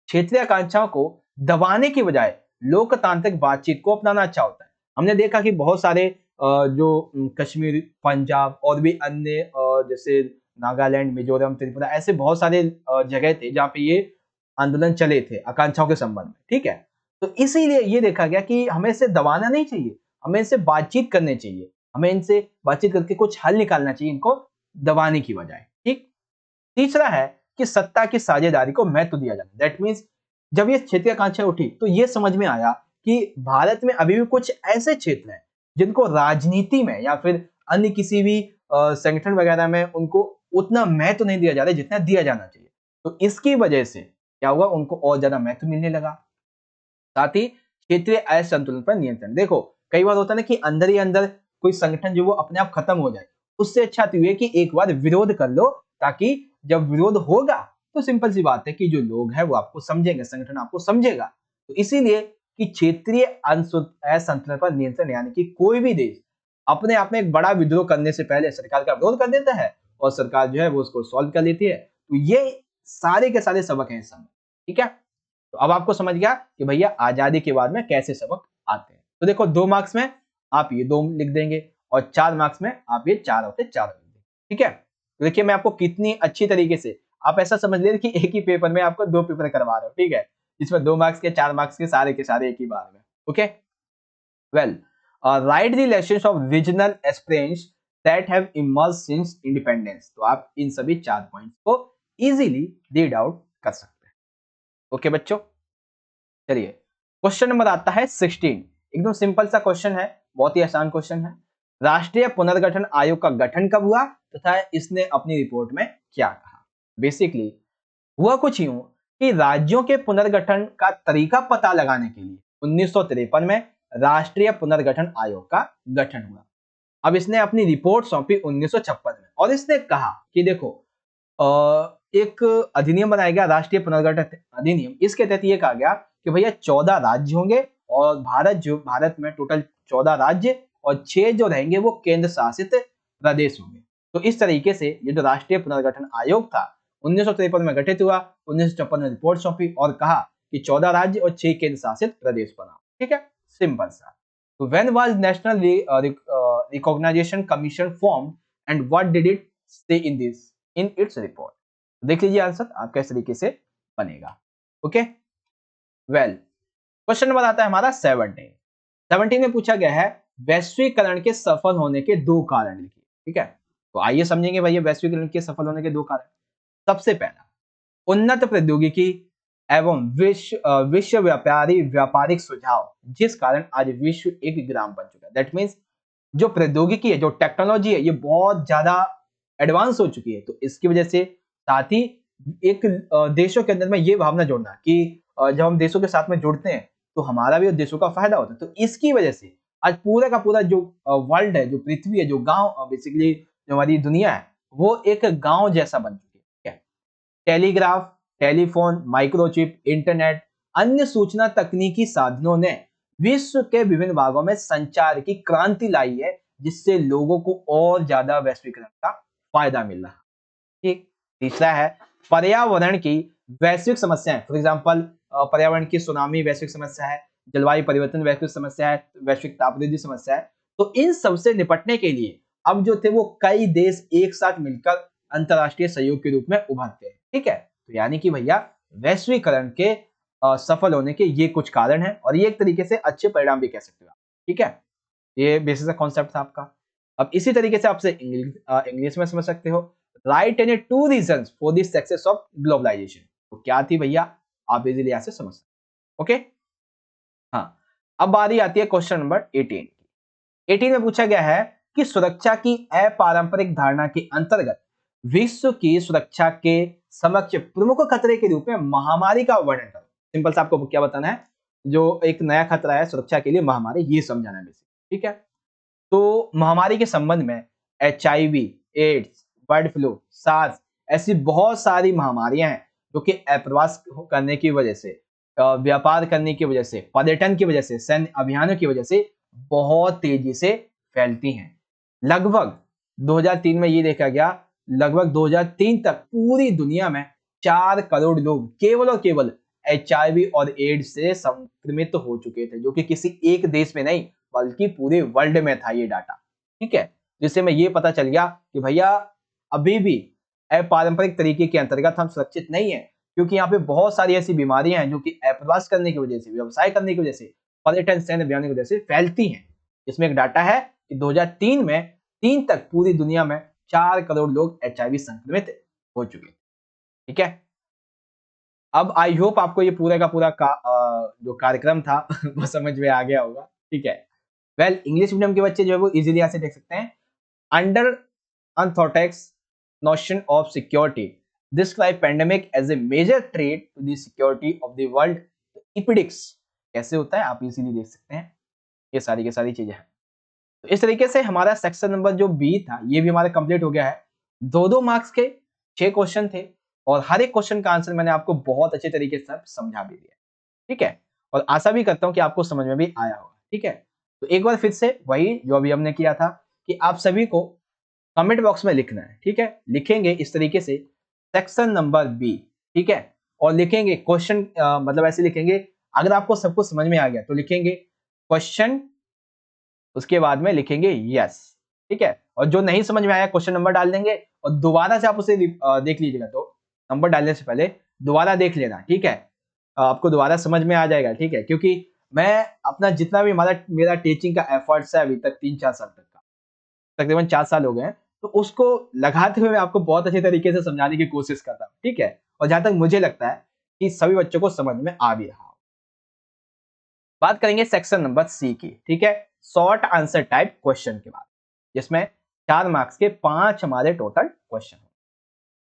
क्षेत्रीय आकांक्षाओं को दबाने की बजाय लोकतांत्रिक बातचीत को अपनाना अच्छा होता है। हमने देखा कि बहुत सारे जो कश्मीर, पंजाब और भी अन्य जैसे नागालैंड, मिजोरम, त्रिपुरा, ऐसे बहुत सारे जगह थे जहाँ पे ये आंदोलन चले थे आकांक्षाओं के संबंध में, ठीक है। तो इसीलिए ये देखा गया कि हमें इसे दबाना नहीं चाहिए, हमें इनसे बातचीत करनी चाहिए, हमें इनसे बातचीत करके कुछ हल निकालना चाहिए इनको दबाने की बजाय, ठीक। तीसरा है कि सत्ता की साझेदारी को महत्व दिया जाना। दैट मीन्स जब ये क्षेत्रीय आकांक्षाएं उठी तो ये समझ में आया कि भारत में अभी भी कुछ ऐसे क्षेत्र हैं जिनको राजनीति में या फिर अन्य किसी भी संगठन वगैरह में उनको उतना महत्व नहीं दिया जा रहा है जितना दिया जाना चाहिए। तो इसकी वजह से क्या हुआ, उनको और ज्यादा महत्व मिलने लगा। साथ ही क्षेत्रीय असंतुलन पर नियंत्रण। देखो कई बार होता है ना कि अंदर ही अंदर कोई संगठन जो वो अपने आप खत्म हो जाए, उससे अच्छा तो ये कि एक बार विरोध कर लो, ताकि जब विरोध होगा तो सिंपल सी बात है कि जो लोग हैं वो आपको समझेंगे, संगठन आपको समझेगा। तो इसीलिए कि क्षेत्रीय असंतुलन पर नियंत्रण, यानी कि कोई भी देश अपने आप में एक बड़ा विद्रोह करने से पहले सरकार का विरोध कर देता है और सरकार जो है वो उसको सॉल्व कर लेती है। तो ये सारे के सारे सबक हैं इस समय, ठीक है। तो अब आपको समझ गया कि भैया आजादी के बाद में कैसे सबक आते हैं। तो देखो 2 मार्क्स में आप ये 2 लिख देंगे और 4 मार्क्स में आप ये 4 होते 4 लिख देंगे, ठीक है। तो देखिए मैं आपको कितनी अच्छी तरीके से, आप ऐसा समझ लीजिए कि एक ही पेपर में आपको 2 पेपर करवा रहा हूं, ठीक है, इसमें 2 मार्क्स के 4 मार्क्स के सारे एक ही बार में। Okay, well, right the lessons of regional aspirants that have emerged since independence. तो आप इन सभी 4 पॉइंट्स को इजीली रीड आउट कर सकते हैं। ओके बच्चों, चलिए क्वेश्चन नंबर आता है 16। एकदम सिंपल सा क्वेश्चन है, बहुत ही आसान क्वेश्चन है। राष्ट्रीय पुनर्गठन आयोग का गठन कब हुआ तथा इसने अपनी रिपोर्ट में क्या कहा? बेसिकली हुआ कुछ यूं कि राज्यों के पुनर्गठन का तरीका पता लगाने के लिए 1953 में राष्ट्रीय पुनर्गठन आयोग का गठन हुआ। अब इसने अपनी रिपोर्ट सौंपी 1956 में और इसने कहा कि देखो एक अधिनियम बनाया गया, राष्ट्रीय पुनर्गठन अधिनियम। इसके तहत ये कहा गया कि भैया 14 राज्य होंगे और भारत में टोटल 14 राज्य और 6 जो रहेंगे वो केंद्र शासित प्रदेश होंगे। तो इस तरीके से ये जो राष्ट्रीय पुनर्गठन आयोग था 1953 में गठित हुआ, 1956 में रिपोर्ट सौंपी और कहा कि 14 राज्य और 6 केंद्र शासित प्रदेश बनाओ, ठीक है, सिंपल सा। तो when was national recognisation commission form and what did it say in its report? देख लीजिए आंसर आपका इस तरीके से बनेगा। ओके, वेल, क्वेश्चन नंबर आता है हमारा 17 में पूछा गया है वैश्वीकरण के सफल होने के 2 कारण लिखिए, ठीक है। तो आइए समझेंगे भैया वैश्वीकरण के सफल होने के 2 कारण। सबसे पहला, उन्नत प्रौद्योगिकी एवं विश्व व्यापारिक सुझाव, जिस कारण आज विश्व एक ग्राम बन चुका है। दैट मीन्स जो प्रौद्योगिकी है, जो टेक्नोलॉजी है, ये बहुत ज्यादा एडवांस हो चुकी है। तो इसकी वजह से साथ ही एक देशों के अंदर में ये भावना जोड़ना कि जब हम देशों के साथ में जुड़ते हैं तो हमारा भी देशों का फायदा होता है। तो इसकी वजह से आज पूरा का पूरा जो वर्ल्ड है, जो पृथ्वी है, जो गांव बेसिकली जो हमारी दुनिया है, वो एक गांव जैसा बन चुकी है। टेलीग्राफ, टेलीफोन, माइक्रोचिप, इंटरनेट, अन्य सूचना तकनीकी साधनों ने विश्व के विभिन्न भागों में संचार की क्रांति लाई है, जिससे लोगों को और ज्यादा वैश्वीकरण का फायदा मिल रहा है। ठीक, तीसरा है पर्यावरण की वैश्विक समस्याएं। फॉर एग्जांपल पर्यावरण की सुनामी वैश्विक समस्या है, जलवायु परिवर्तन वैश्विक समस्या है, वैश्विक तापवृद्धि समस्या है। तो इन सबसे निपटने के लिए अब जो थे वो कई देश एक साथ मिलकर अंतरराष्ट्रीय सहयोग के रूप में उभरते हैं, ठीक है। तो यानी कि भैया वैश्वीकरण के सफल होने के ये कुछ कारण हैं और ये एक तरीके से अच्छे परिणाम भी कह सकते हो, ठीक है। ये बेसिक कॉन्सेप्ट था आपका। अब इसी तरीके से आपसे इंग्लिश में समझ सकते हो। Write any 2 reasons for the success of globalisation. तो क्या थी भैया, आप इजीली यहां से समझ सकते। ओके, हाँ, अब बारी आती है क्वेश्चन नंबर 18 की। 18 में पूछा गया है कि सुरक्षा की अपारंपरिक धारणा के अंतर्गत विश्व की सुरक्षा के समक्ष प्रमुख खतरे के रूप में महामारी का वर्णन करो। सिंपल सा आपको क्या बताना है, जो एक नया खतरा है सुरक्षा के लिए महामारी, ये समझाना है बेसिक, ठीक है। तो महामारी के संबंध में HIV, AIDS, bird flu, SARS ऐसी बहुत सारी महामारियां हैं जो कि अप्रवास करने की वजह से, व्यापार करने की वजह से, पर्यटन की वजह से, सैन्य अभियानों की वजह से बहुत तेजी से फैलती हैं। लगभग 2003 में ये देखा गया, लगभग 2003 तक पूरी दुनिया में 4 करोड़ लोग केवल और केवल HIV और एड्स से संक्रमित हो चुके थे, जो कि किसी एक देश में नहीं बल्कि पूरे वर्ल्ड में था ये डाटा, ठीक है। जिससे मैं ये पता चल गया कि भैया अभी भी अपारंपरिक तरीके के अंतर्गत हम सुरक्षित नहीं है, क्योंकि यहाँ पे बहुत सारी ऐसी बीमारियां हैं जो कि अप्रवास करने की वजह से, व्यवसाय करने की वजह से, पर्यटन सैन्य अभियान की वजह से फैलती हैं। इसमें एक डाटा है कि 2003 में 3 तक पूरी दुनिया में 4 करोड़ लोग HIV संक्रमित हो चुके, ठीक है। अब आई होप आपको ये पूरा का पूरा जो कार्यक्रम था वो समझ में आ गया होगा, ठीक है। वेल इंग्लिश मीडियम के बच्चे जो है वो इजीली यहाँ से देख सकते हैं। Under unorthodox notion of security describe pandemic as a major threat to the security of the world. Epidemics कैसे होता है आप इजीली देख सकते हैं, ये सारी की सारी चीजें हैं। तो इस तरीके से हमारा सेक्शन नंबर जो बी था ये भी हमारा कंप्लीट हो गया है। 2-2 मार्क्स के 6 क्वेश्चन थे और हर एक क्वेश्चन का आंसर मैंने आपको बहुत अच्छे तरीके से समझा भी दिया, ठीक है। और आशा भी करता हूं कि आपको समझ में भी आया होगा, ठीक है। तो एक बार फिर से वही जो अभी हमने किया था कि आप सभी को कमेंट बॉक्स में लिखना है, ठीक है। लिखेंगे इस तरीके से सेक्शन नंबर बी, ठीक है। और लिखेंगे क्वेश्चन, मतलब ऐसे लिखेंगे, अगर आपको सब कुछ समझ में आ गया तो लिखेंगे क्वेश्चन, उसके बाद में लिखेंगे यस, ठीक है। और जो नहीं समझ में आया क्वेश्चन नंबर डाल देंगे और दोबारा से आप उसे देख लीजिएगा, तो नंबर डालने से पहले दोबारा देख लेना, ठीक है। आपको दोबारा समझ में आ जाएगा, ठीक है। क्योंकि मैं अपना जितना भी मेरा टीचिंग का एफर्ट्स है अभी तक 3-4 साल तक का, तकरीबन 4 साल हो गए हैं, तो उसको लगाते हुए मैं आपको बहुत अच्छे तरीके से समझाने की कोशिश कर रहा हूँ, ठीक है। और जहां तक मुझे लगता है कि सभी बच्चों को समझ में आ भी रहा हो। बात करेंगे सेक्शन नंबर सी की, ठीक है। शॉर्ट आंसर टाइप क्वेश्चन के बाद, जिसमें 4 मार्क्स के 5 हमारे टोटल क्वेश्चन है।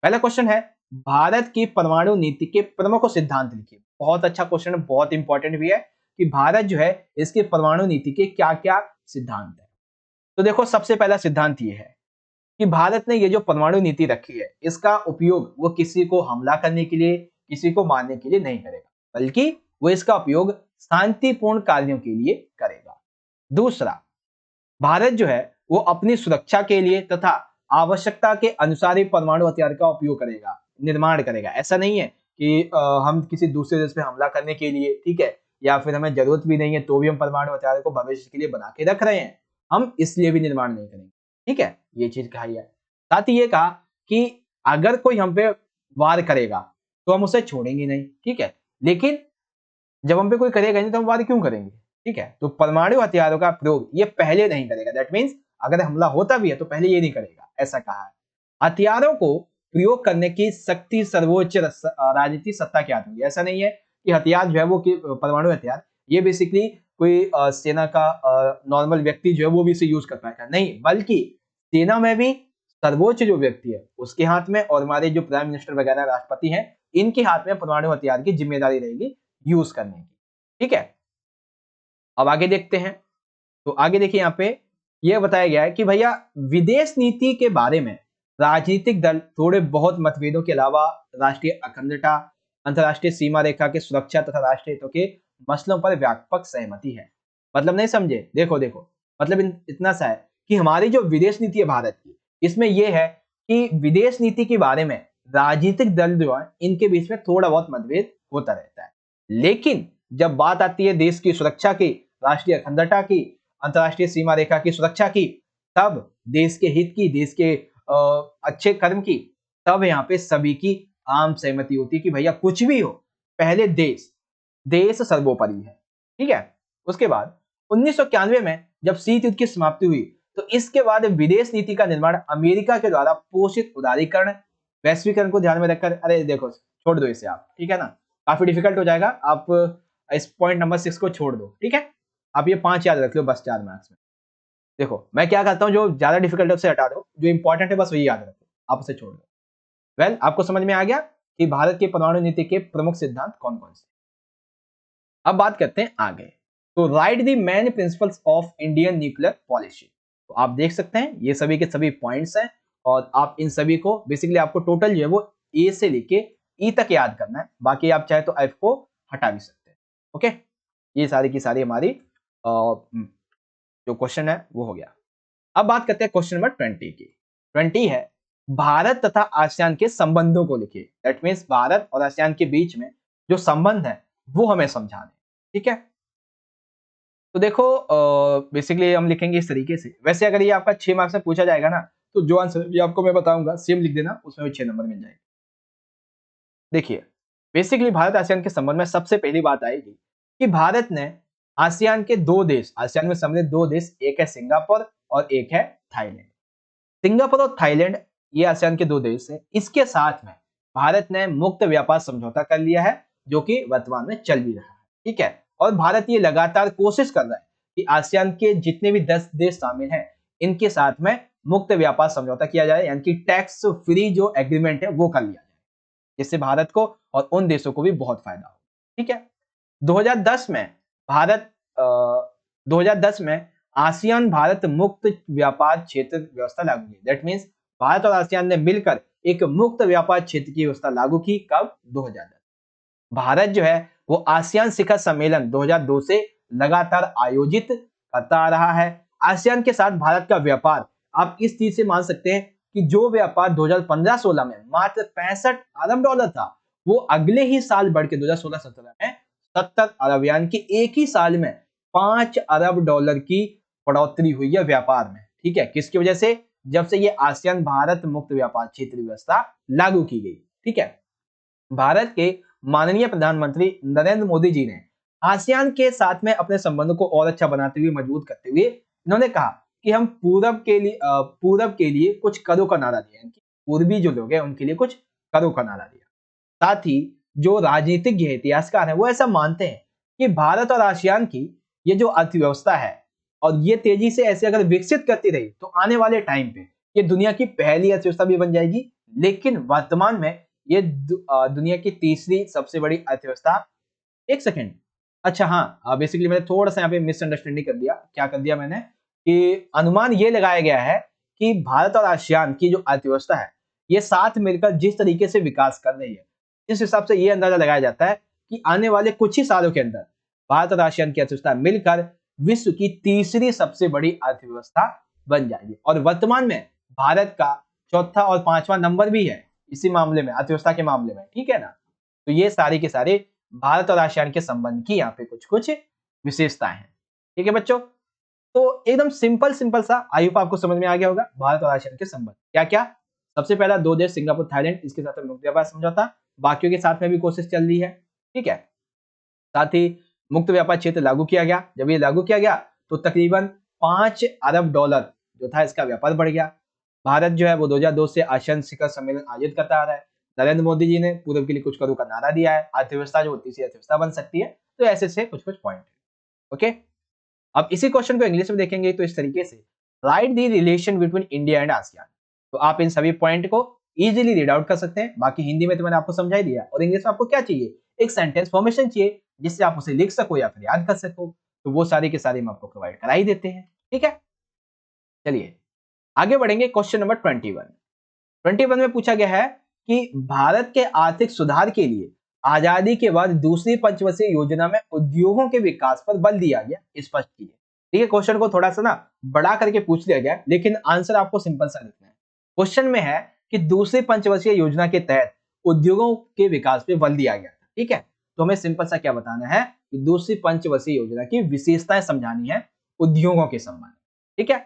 पहला क्वेश्चन है भारत की परमाणु नीति के प्रमुख सिद्धांत लिखिए। बहुत अच्छा क्वेश्चन है, बहुत इंपॉर्टेंट भी है कि भारत जो है इसके परमाणु नीति के क्या क्या सिद्धांत है। तो देखो सबसे पहला सिद्धांत ये है कि भारत ने ये जो परमाणु नीति रखी है इसका उपयोग वो किसी को हमला करने के लिए, किसी को मारने के लिए नहीं करेगा, बल्कि वो इसका उपयोग शांतिपूर्ण कार्यों के लिए करेगा। दूसरा, भारत जो है वो अपनी सुरक्षा के लिए तथा आवश्यकता के अनुसार ही परमाणु हथियार का उपयोग करेगा, निर्माण करेगा। ऐसा नहीं है कि हम किसी दूसरे देश पे हमला करने के लिए, ठीक है, या फिर हमें जरूरत भी नहीं है तो भी हम परमाणु हथियार को भविष्य के लिए बना के रख रहे हैं, हम इसलिए भी निर्माण नहीं करेंगे, ठीक है। ये चीज कही है। साथ ही ये कहा कि अगर कोई हम पे वार करेगा तो हम उसे छोड़ेंगे नहीं, ठीक है। लेकिन जब हम पे कोई करेगा नहीं तो हम वार क्यों करेंगे, ठीक है। तो परमाणु हथियारों का प्रयोग ये पहले नहीं करेगा, दैट मीन्स अगर हमला होता भी है तो पहले ये नहीं करेगा, ऐसा कहा है। हथियारों को प्रयोग करने की शक्ति सर्वोच्च राजनीतिक सत्ता के हाथ में है। ऐसा नहीं है कि हथियार जो है वो परमाणु हथियार ये बेसिकली कोई सेना का नॉर्मल व्यक्ति जो है वो भी इसे यूज कर पाएगा, नहीं, बल्कि सेना में भी सर्वोच्च जो व्यक्ति है उसके हाथ में, और हमारे जो प्राइम मिनिस्टर वगैरह राष्ट्रपति हैं इनके हाथ में परमाणु हथियार की जिम्मेदारी रहेगी यूज करने की, ठीक है। अब आगे देखते हैं। तो आगे देखिए यहाँ पे यह बताया गया है कि भैया विदेश नीति के बारे में राजनीतिक दल थोड़े बहुत मतभेदों के अलावा राष्ट्रीय अखंडता, अंतरराष्ट्रीय सीमा रेखा की सुरक्षा तथा राष्ट्रीय हितों के मसलों पर व्यापक सहमति है। मतलब नहीं समझे, देखो देखो, मतलब इतना सा है कि हमारी जो विदेश नीति है भारत की, इसमें यह है कि विदेश नीति के बारे में राजनीतिक दल जो है इनके बीच में थोड़ा बहुत मतभेद होता रहता है। लेकिन जब बात आती है देश की सुरक्षा की, राष्ट्रीय अखंडता की, अंतरराष्ट्रीय सीमा रेखा की सुरक्षा की, तब देश के हित की, देश के अच्छे कर्म की, तब यहाँ पे सभी की आम सहमति होती है कि भैया कुछ भी हो पहले देश, देश सर्वोपरि है, ठीक है। उसके बाद 1991 में जब शीत युद्ध की समाप्ति हुई तो इसके बाद विदेश नीति का निर्माण अमेरिका के द्वारा पोषित उदारीकरण, वैश्वीकरण को ध्यान में रखकर, अरे देखो छोड़ दो इसे आप, ठीक है ना, काफी डिफिकल्ट हो जाएगा, आप इस पॉइंट नंबर 6 को छोड़ दो, ठीक है। आप ये 5 याद रख लो बस 4 मार्क्स में। देखो मैं क्या करता हूँ, जो ज्यादा डिफिकल्ट है उसे हटा दो, जो इंपॉर्टेंट है बस वही याद रखो, आप उसे छोड़ दो। वेल आपको समझ में आ गया कि भारत की परमाणु नीति के प्रमुख सिद्धांत कौन कौन से। अब बात करते हैं आगे। तो right the main principles of Indian nuclear policy. तो आप देख सकते हैं ये सभी के सभी पॉइंट्स हैं और आप इन सभी को बेसिकली आपको टोटल जो है वो ए से लेके ई तक याद करना है, बाकी आप चाहे तो एफ को हटा भी सकते हैं। ओके, ये सारी की सारी हमारी जो क्वेश्चन है वो हो गया। अब बात करते हैं क्वेश्चन नंबर 20 की। 20 है भारत तथा आसियान के संबंधों को लिखिए। दैट मीन्स भारत और आसियान के बीच में जो संबंध है वो हमें समझाने। ठीक है, तो देखो बेसिकली हम लिखेंगे इस तरीके से। वैसे अगर ये आपका 6 मार्क्स में पूछा जाएगा ना, तो जो आंसर ये आपको मैं बताऊंगा सेम लिख देना, उसमें भी 6 नंबर मिल जाएंगे। देखिए, बेसिकली भारत आसियान के संबंध में सबसे पहली बात आएगी कि भारत ने आसियान के दो देश, आसियान में सम्मिलित दो देश, एक है सिंगापुर और एक है थाईलैंड। सिंगापुर और थाईलैंड ये आसियान के दो देश हैं। इसके साथ में भारत ने मुक्त व्यापार समझौता कर लिया है, जो कि वर्तमान में चल भी रहा है। ठीक है, और भारत ये लगातार कोशिश कर रहा है कि आसियान के जितने भी 10 देश शामिल हैं, इनके साथ में मुक्त व्यापार समझौता किया जाए, यानी कि टैक्स फ्री जो एग्रीमेंट है वो कर लिया जाए, जिससे भारत को और उन देशों को भी बहुत फायदा हो। ठीक है, 2010 में भारत 2010 में आसियान भारत मुक्त व्यापार क्षेत्र व्यवस्था लागू की। दैट मीन्स भारत और आसियान ने मिलकर एक मुक्त व्यापार क्षेत्र की व्यवस्था लागू की। कब? 2010। भारत जो है वो आसियान शिखर सम्मेलन 2002 से लगातार आयोजित करता आ रहा है। आसियान के साथ भारत का व्यापार आप इस चीज से मान सकते हैं कि जो व्यापार 2015-16 में मात्र 65 अरब डॉलर था, वो अगले ही साल बढ़ के 2016-17 में 70 अरब, यानी कि एक ही साल में 5 अरब डॉलर की बढ़ोतरी हुई है व्यापार में। ठीक है, किसकी वजह से? जब से ये आसियान भारत मुक्त व्यापार क्षेत्र व्यवस्था लागू की गई। ठीक है, भारत के माननीय प्रधानमंत्री नरेंद्र मोदी जी ने आसियान के साथ में अपने संबंधों को और अच्छा बनाते हुए, मजबूत करते हुए इन्होंने कहा कि हम पूरब के लिए कुछ करों का नारा दिया, पूर्वी जो लोग हैं उनके लिए कुछ करों का नारा दिया। साथ ही जो राजनीतिज्ञ है, इतिहासकार है, वो ऐसा मानते हैं कि भारत और आसियान की ये जो अर्थव्यवस्था है और ये तेजी से ऐसे अगर विकसित करती रही तो आने वाले टाइम पे ये दुनिया की पहली अर्थव्यवस्था भी बन जाएगी। लेकिन वर्तमान में ये दुनिया की तीसरी सबसे बड़ी अर्थव्यवस्था। एक सेकेंड, अच्छा हाँ, बेसिकली मैंने थोड़ा सा यहाँ पे मिसअंडरस्टैंडिंग कर दिया। क्या कर दिया मैंने कि अनुमान ये लगाया गया है कि भारत और आसियान की जो अर्थव्यवस्था है ये साथ मिलकर जिस तरीके से विकास कर रही है, इस हिसाब से ये अंदाजा लगाया जाता है कि आने वाले कुछ ही सालों के अंदर भारत और आसियान की अर्थव्यवस्था मिलकर विश्व की तीसरी सबसे बड़ी अर्थव्यवस्था बन जाएगी। और वर्तमान में भारत का चौथा और पांचवा नंबर भी है इसी मामले में, अर्थव्यवस्था के मामले में। ठीक है ना, तो ये सारी के सारे भारत और आसियान के संबंध की यहाँ पे कुछ कुछ विशेषताएं हैं। ठीक है बच्चों, तो एकदम सिंपल सिंपल सा, आई होप आपको समझ में आ गया होगा भारत और आसियान के संबंध क्या क्या। सबसे पहला दो देश सिंगापुर थाईलैंड, इसके साथ मुक्त व्यापार समझौता, बाकियों के साथ में भी कोशिश चल रही है। ठीक है, साथ ही मुक्त व्यापार क्षेत्र लागू किया गया। जब ये लागू किया गया तो तकरीबन 5 अरब डॉलर जो था इसका व्यापार बढ़ गया। भारत जो है वो 2002 से आसियान शिखर सम्मेलन आयोजित करता आ रहा है। नरेंद्र मोदी जी ने पूरब के लिए कुछ करों का नारा दिया है। अर्थव्यवस्था जो तीसरी अर्थव्यवस्था बन सकती है। तो ऐसे से कुछ कुछ पॉइंट है। ओके, अब इसी क्वेश्चन को इंग्लिश में देखेंगे तो इस तरीके से, right the relation between India and ASEAN. तो आप इन सभी पॉइंट को इजीली रीड आउट कर सकते हैं। बाकी हिंदी में तो मैंने आपको समझा ही दिया, और इंग्लिश में आपको क्या चाहिए? एक सेंटेंस फॉर्मेशन चाहिए जिससे आप उसे लिख सको या फिर याद कर सको। तो वो सारी के सारे हम आपको प्रोवाइड करा ही देते हैं। ठीक है, चलिए आगे बढ़ेंगे। क्वेश्चन नंबर 21 में पूछा गया है कि भारत के आर्थिक सुधार के लिए आजादी के बाद दूसरी पंचवर्षीय योजना में उद्योगों के विकास पर बल दिया गया, स्पष्ट कीजिए। ठीक है, क्वेश्चन को थोड़ा सा ना बड़ा करके पूछ लिया गया, लेकिन आंसर आपको सिंपल सा लिखना है। क्वेश्चन में है कि दूसरी पंचवर्षीय योजना के तहत उद्योगों के विकास पे बल दिया गया था। ठीक है, तो हमें सिंपल सा क्या बताना है कि दूसरी पंचवर्षीय योजना की विशेषताएं समझानी है उद्योगों के संबंध। ठीक है,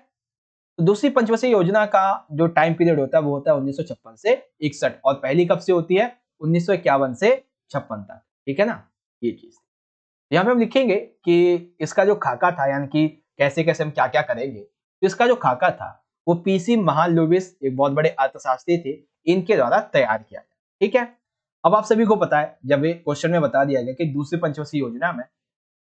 तो दूसरी पंचवर्षीय योजना का जो टाइम पीरियड होता है वो होता है 1956 से 61, और पहली कब से होती है? 1951 से 56 तक। ठीक है ना, ये चीज यहाँ पे हम लिखेंगे कि इसका जो खाका था, यानी कि कैसे कैसे हम क्या क्या करेंगे, तो इसका जो खाका था वो पीसी महालनोबिस, एक बहुत बड़े अर्थशास्त्री थे, इनके द्वारा तैयार किया गया। ठीक है, अब आप सभी को पता है, जब ये क्वेश्चन में बता दिया गया कि दूसरी पंचवर्षीय योजना में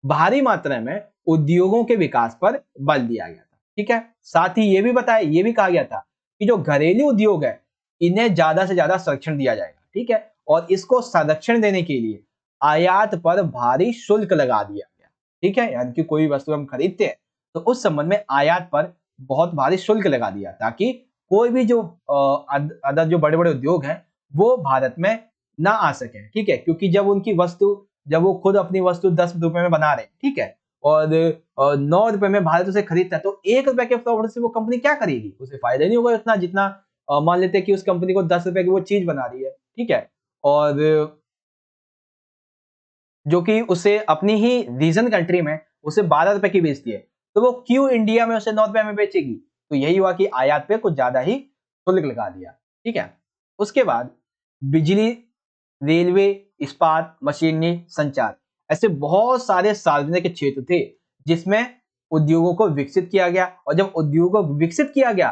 भारी मात्रा में उद्योगों के विकास पर बल दिया गया था। ठीक है, साथ ही ये भी बताया, ये भी कहा गया था कि जो घरेलू उद्योग है इन्हें ज्यादा से ज्यादा संरक्षण दिया जाएगा। ठीक है, और इसको संरक्षण देने के लिए आयात पर भारी शुल्क लगा दिया गया। ठीक है, यानी कि कोई वस्तु हम खरीदते हैं तो उस संबंध में आयात पर बहुत भारी शुल्क लगा दिया ताकि कोई भी जो अदर जो बड़े बड़े उद्योग हैं वो भारत में ना आ सके। ठीक है, क्योंकि जब उनकी वस्तु, जब वो खुद अपनी वस्तु 10 रुपए में बना रहे हैं, ठीक है, और 9 रुपए में भारत उसे खरीदता है, तो 1 रुपए के प्रॉफिट से वो कंपनी क्या करेगी? उसे फायदा नहीं होगा उतना जितना मान लेते हैं कि उस कंपनी को 10 रुपए की वो चीज बना रही है। ठीक है, और जो कि उसे अपनी ही रीजन कंट्री में उसे 12 रुपए की बेचती है, तो वो क्यों इंडिया में उसे 9 रुपए में बेचेगी? तो यही हुआ कि आयात पे कुछ ज्यादा ही शुल्क लगा दिया। ठीक है, उसके बाद बिजली, रेलवे, इस्पात, मशीनरी, संचार, ऐसे बहुत सारे सार्वजनिक क्षेत्र थे जिसमें उद्योगों को विकसित किया गया, और जब उद्योगों को विकसित किया गया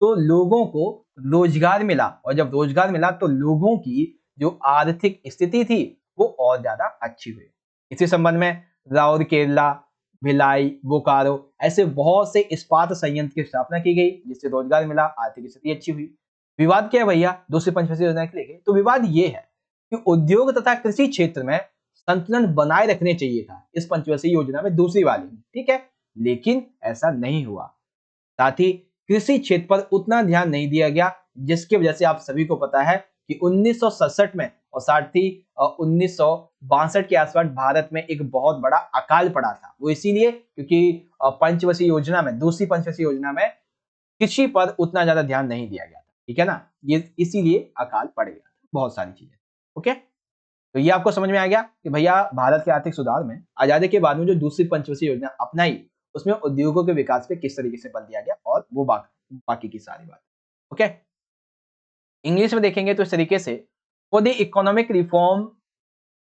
तो लोगों को रोजगार मिला, और जब रोजगार मिला तो लोगों की जो आर्थिक स्थिति थी वो और ज्यादा अच्छी हुई। इसी संबंध में राउरकेला, भिलाई, बोकारो ऐसे बहुत से इस्पात संयंत्र की स्थापना की गई जिससे रोजगार मिला, आर्थिक स्थिति अच्छी हुई। विवाद क्या है भैया दूसरी पंचवर्षीय योजना के लेके? तो विवाद ये है कि उद्योग तथा कृषि क्षेत्र में संतुलन बनाए रखने चाहिए था इस पंचवर्षीय योजना में, दूसरी वाली में। ठीक है, लेकिन ऐसा नहीं हुआ। साथ ही कृषि क्षेत्र पर उतना ध्यान नहीं दिया गया, जिसकी वजह से आप सभी को पता है कि 1967 में और साथ ही 1962 के आसपास भारत में एक बहुत बड़ा अकाल पड़ा था। वो इसीलिए क्योंकि पंचवर्षीय योजना में, दूसरी पंचवर्षीय योजना में कृषि पर उतना ज्यादा ध्यान नहीं दिया गया था। ठीक है ना, ये इसीलिए अकाल पड़ गया था, बहुत सारी चीजें। ओके, तो ये आपको समझ में आ गया कि भैया भारत के आर्थिक सुधार में आजादी के बाद में जो दूसरी पंचवर्षीय योजना अपनाई उसमें उद्योगों के विकास पे किस तरीके से बल दिया गया, और वो बाकी की सारी बात। ओके, इंग्लिश में देखेंगे तो इस तरीके से, for the economic reform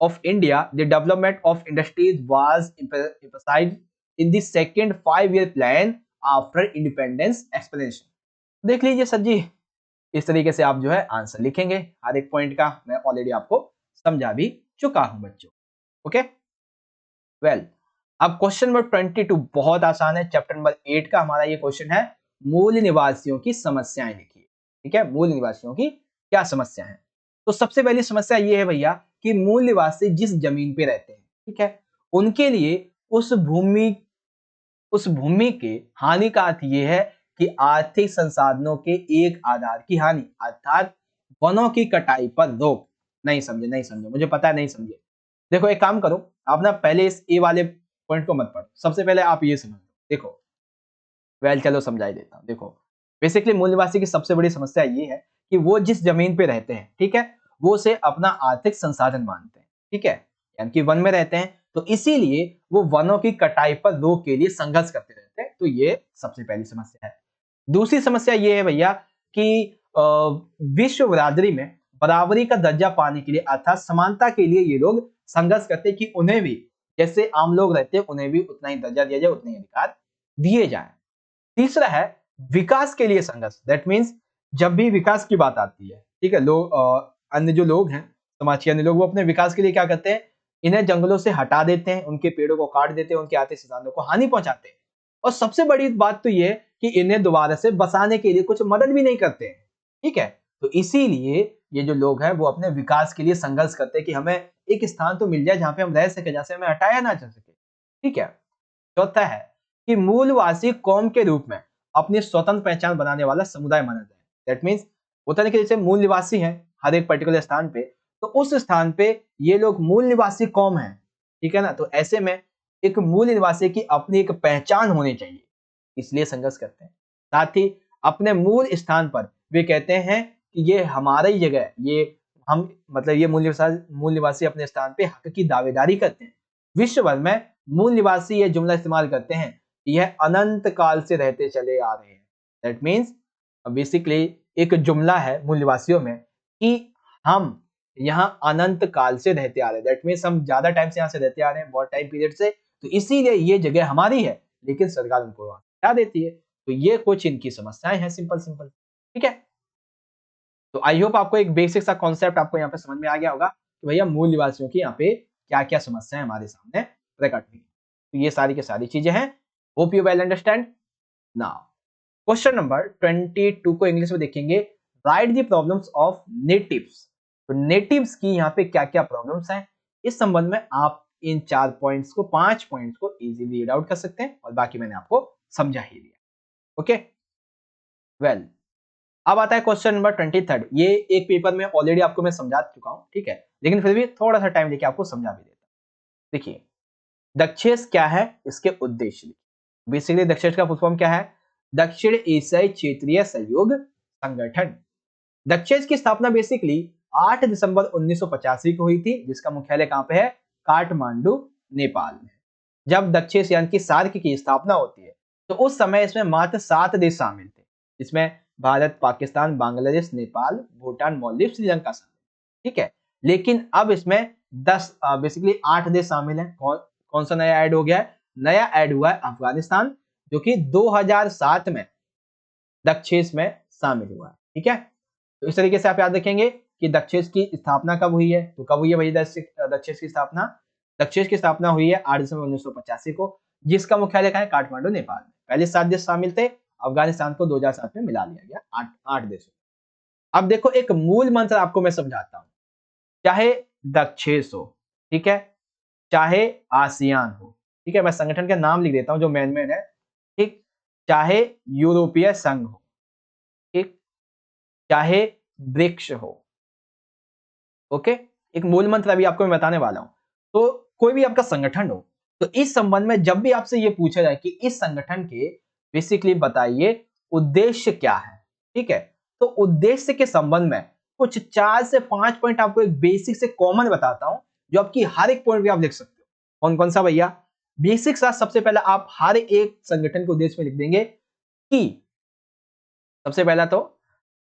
of India, the development of industries was emphasized in the second 5-year plan after independence explanation. देख लीजिए सर जी, इस तरीके से आप जो है आंसर लिखेंगे। हर एक पॉइंट का मैं ऑलरेडी आपको समझा भी चुका हूं बच्चों। ओके, वेल, अब क्वेश्चन नंबर 22 बहुत आसान है। चैप्टर नंबर 8 का हमारा ये क्वेश्चन है, मूल निवासियों की समस्याएं लिखिए। ठीक है, मूल निवासियों की क्या समस्या है? तो सबसे पहली समस्या ये है भैया कि मूल निवासी जिस जमीन पे रहते हैं, ठीक है, उनके लिए उस भूमि के हानि का अर्थ ये है कि आर्थिक संसाधनों के एक आधार की हानि, अर्थात वनों की कटाई पर रोक। नहीं समझे, नहीं समझे, मुझे पता है नहीं समझे। देखो एक काम करो, आप ना पहले इस ए वाले पॉइंट को मत पढ़ो, सबसे पहले आप ये समझो। देखो वेल चलो समझा ही देता हूं। देखो बेसिकली मूल निवासी की सबसे बड़ी समस्या ये है कि वो जिस जमीन पे रहते हैं, ठीक है, वो उसे अपना आर्थिक संसाधन मानते हैं। ठीक है, यानी कि वन में रहते हैं तो इसीलिए वो वनों की कटाई पर रोक के लिए संघर्ष करते रहते हैं। तो ये सबसे पहली समस्या है। दूसरी समस्या ये है भैया कि विश्व बिरादरी में बराबरी का दर्जा पाने के लिए, अर्थात समानता के लिए ये लोग संघर्ष करते हैं कि उन्हें भी जैसे आम लोग रहते हैं उन्हें भी उतना ही दर्जा दिया जाए, उतने ही अधिकार दिए जाए। तीसरा है विकास के लिए संघर्ष। दैट मीन्स जब भी विकास की बात आती है, ठीक है, लोग अन्य जो लोग हैं समाज के अन्य लोग, वो अपने विकास के लिए क्या करते हैं, इन्हें जंगलों से हटा देते हैं, उनके पेड़ों को काट देते हैं, उनके आर्थिक संसाधनों को हानि पहुंचाते हैं। और सबसे बड़ी बात तो ये कि इन्हें दोबारा से बसाने के लिए कुछ मदद भी नहीं करते हैं। ठीक है, तो इसीलिए ये जो लोग हैं वो अपने विकास के लिए संघर्ष करते हैं कि हमें एक स्थान तो मिल जाए जहां पे हम रह सके, जहां से हमें हटाया ना जा सके। ठीक है, चौथा है कि मूलवासी कौम के रूप में अपनी स्वतंत्र पहचान बनाने वाला समुदाय माना जाए। दैट मीन्स होता नहीं कि जैसे मूल निवासी हैं हर एक पर्टिकुलर स्थान पे, तो उस स्थान पे ये लोग मूल निवासी कौम है। ठीक है ना, तो ऐसे में एक मूल निवासी की अपनी एक पहचान होनी चाहिए, इसलिए संघर्ष करते हैं। साथ ही अपने मूल स्थान पर वे कहते हैं कि ये हमारा ही जगह है, ये हम मतलब ये मूल निवासी अपने स्थान पे हक की दावेदारी करते हैं। विश्व भर में मूल निवासी ये जुमला इस्तेमाल करते हैं, यह अनंत काल से रहते चले आ रहे हैं। दैट मीन्स बेसिकली एक जुमला है मूल निवासियों में कि हम यहाँ अनंत काल से रहते आ रहे हैं। दैट मीन्स हम ज्यादा टाइम से यहाँ से रहते आ रहे हैं, बहुत टाइम पीरियड से, तो इसीलिए ये जगह हमारी है, लेकिन सरकार उनको हटा देती है। तो ये कुछ इनकी समस्याएं हैं, सिंपल सिंपल। ठीक है, तो आई होप आपको एक बेसिक सा कॉन्सेप्ट आपको यहाँ पे समझ में आ गया होगा कि भैया मूल निवासियों की यहाँ पे क्या क्या समस्याएं हमारे सामने प्रकट हुई। तो ये सारी की सारी चीजें हैं। Hope you well understand. Now question number 22 को इंग्लिश में देखेंगे, right the problems of natives. तो नेटिव्स की यहाँ पे क्या क्या प्रॉब्लम्स हैं इस संबंध में आप इन 4 पॉइंट्स को 5 पॉइंट्स को इजीली रीड आउट कर सकते हैं और बाकी मैंने आपको समझा ही दिया। ओके वेल अब आता है क्वेश्चन नंबर 23। ये एक पेपर में ऑलरेडी आपको मैं समझा चुका हूं, ठीक है, लेकिन फिर भी थोड़ा सा टाइम लेके आपको समझा भी देता हूं। देखिए दक्षेस क्या है, इसके उद्देश्य। बेसिकली दक्षेस का फुल फॉर्म क्या है? दक्षिण एशियाई क्षेत्रीय सहयोग संगठन। दक्षेस की स्थापना बेसिकली 8 दिसंबर 1985 को हुई थी, जिसका मुख्यालय कहां पे है? काठमांडू, नेपाल में। जब दक्षेस यानी कि सार्क की स्थापना होती है तो उस समय इसमें मात्र 7 देश शामिल थे, इसमें भारत, पाकिस्तान, बांग्लादेश, नेपाल, भूटान, मालदीव, श्रीलंका शामिल। ठीक है, लेकिन अब इसमें 10 बेसिकली 8 देश शामिल हैं। कौन सा नया ऐड हो गया है? नया ऐड हुआ है अफगानिस्तान, जो कि 2007 में दक्षेस में शामिल हुआ है। ठीक है, तो इस तरीके से आप याद रखेंगे कि दक्षेस की स्थापना कब हुई है। तो कब हुई है भाई दक्षेस की स्थापना? दक्षेस की स्थापना हुई है 8 दिसंबर 1985 को, जिसका मुख्यालय कहां है? काठमांडू, नेपाल में। पहले 7 देश शामिल थे, अफगानिस्तान को 2007 में मिला लिया गया 8 देशों। अब देखो एक मूल मंत्र आपको मैं समझाता हूं। चाहे दक्षेस हो, ठीक है, चाहे आसियान हो, ठीक है, मैं संगठन का नाम लिख देता हूं जो मेन है, ठीक, चाहे यूरोपीय संघ हो, ठीक, चाहे ब्रिक्स हो। ओके, एक मूल मंत्र अभी आपको मैं बताने वाला हूं। तो कोई भी आपका संगठन हो, तो इस संबंध में जब भी आपसे ये पूछा जाए कि इस संगठन के बेसिकली बताइए उद्देश्य क्या है, ठीक है, तो उद्देश्य के संबंध में कुछ 4 से 5 पॉइंट आपको एक बेसिक से कॉमन बताता हूं, जो आपकी हर एक पॉइंट भी आप लिख सकते हो। कौन कौन सा भैया? बेसिक सा सबसे पहला आप हर एक संगठन के उद्देश्य में लिख देंगे कि सबसे पहला तो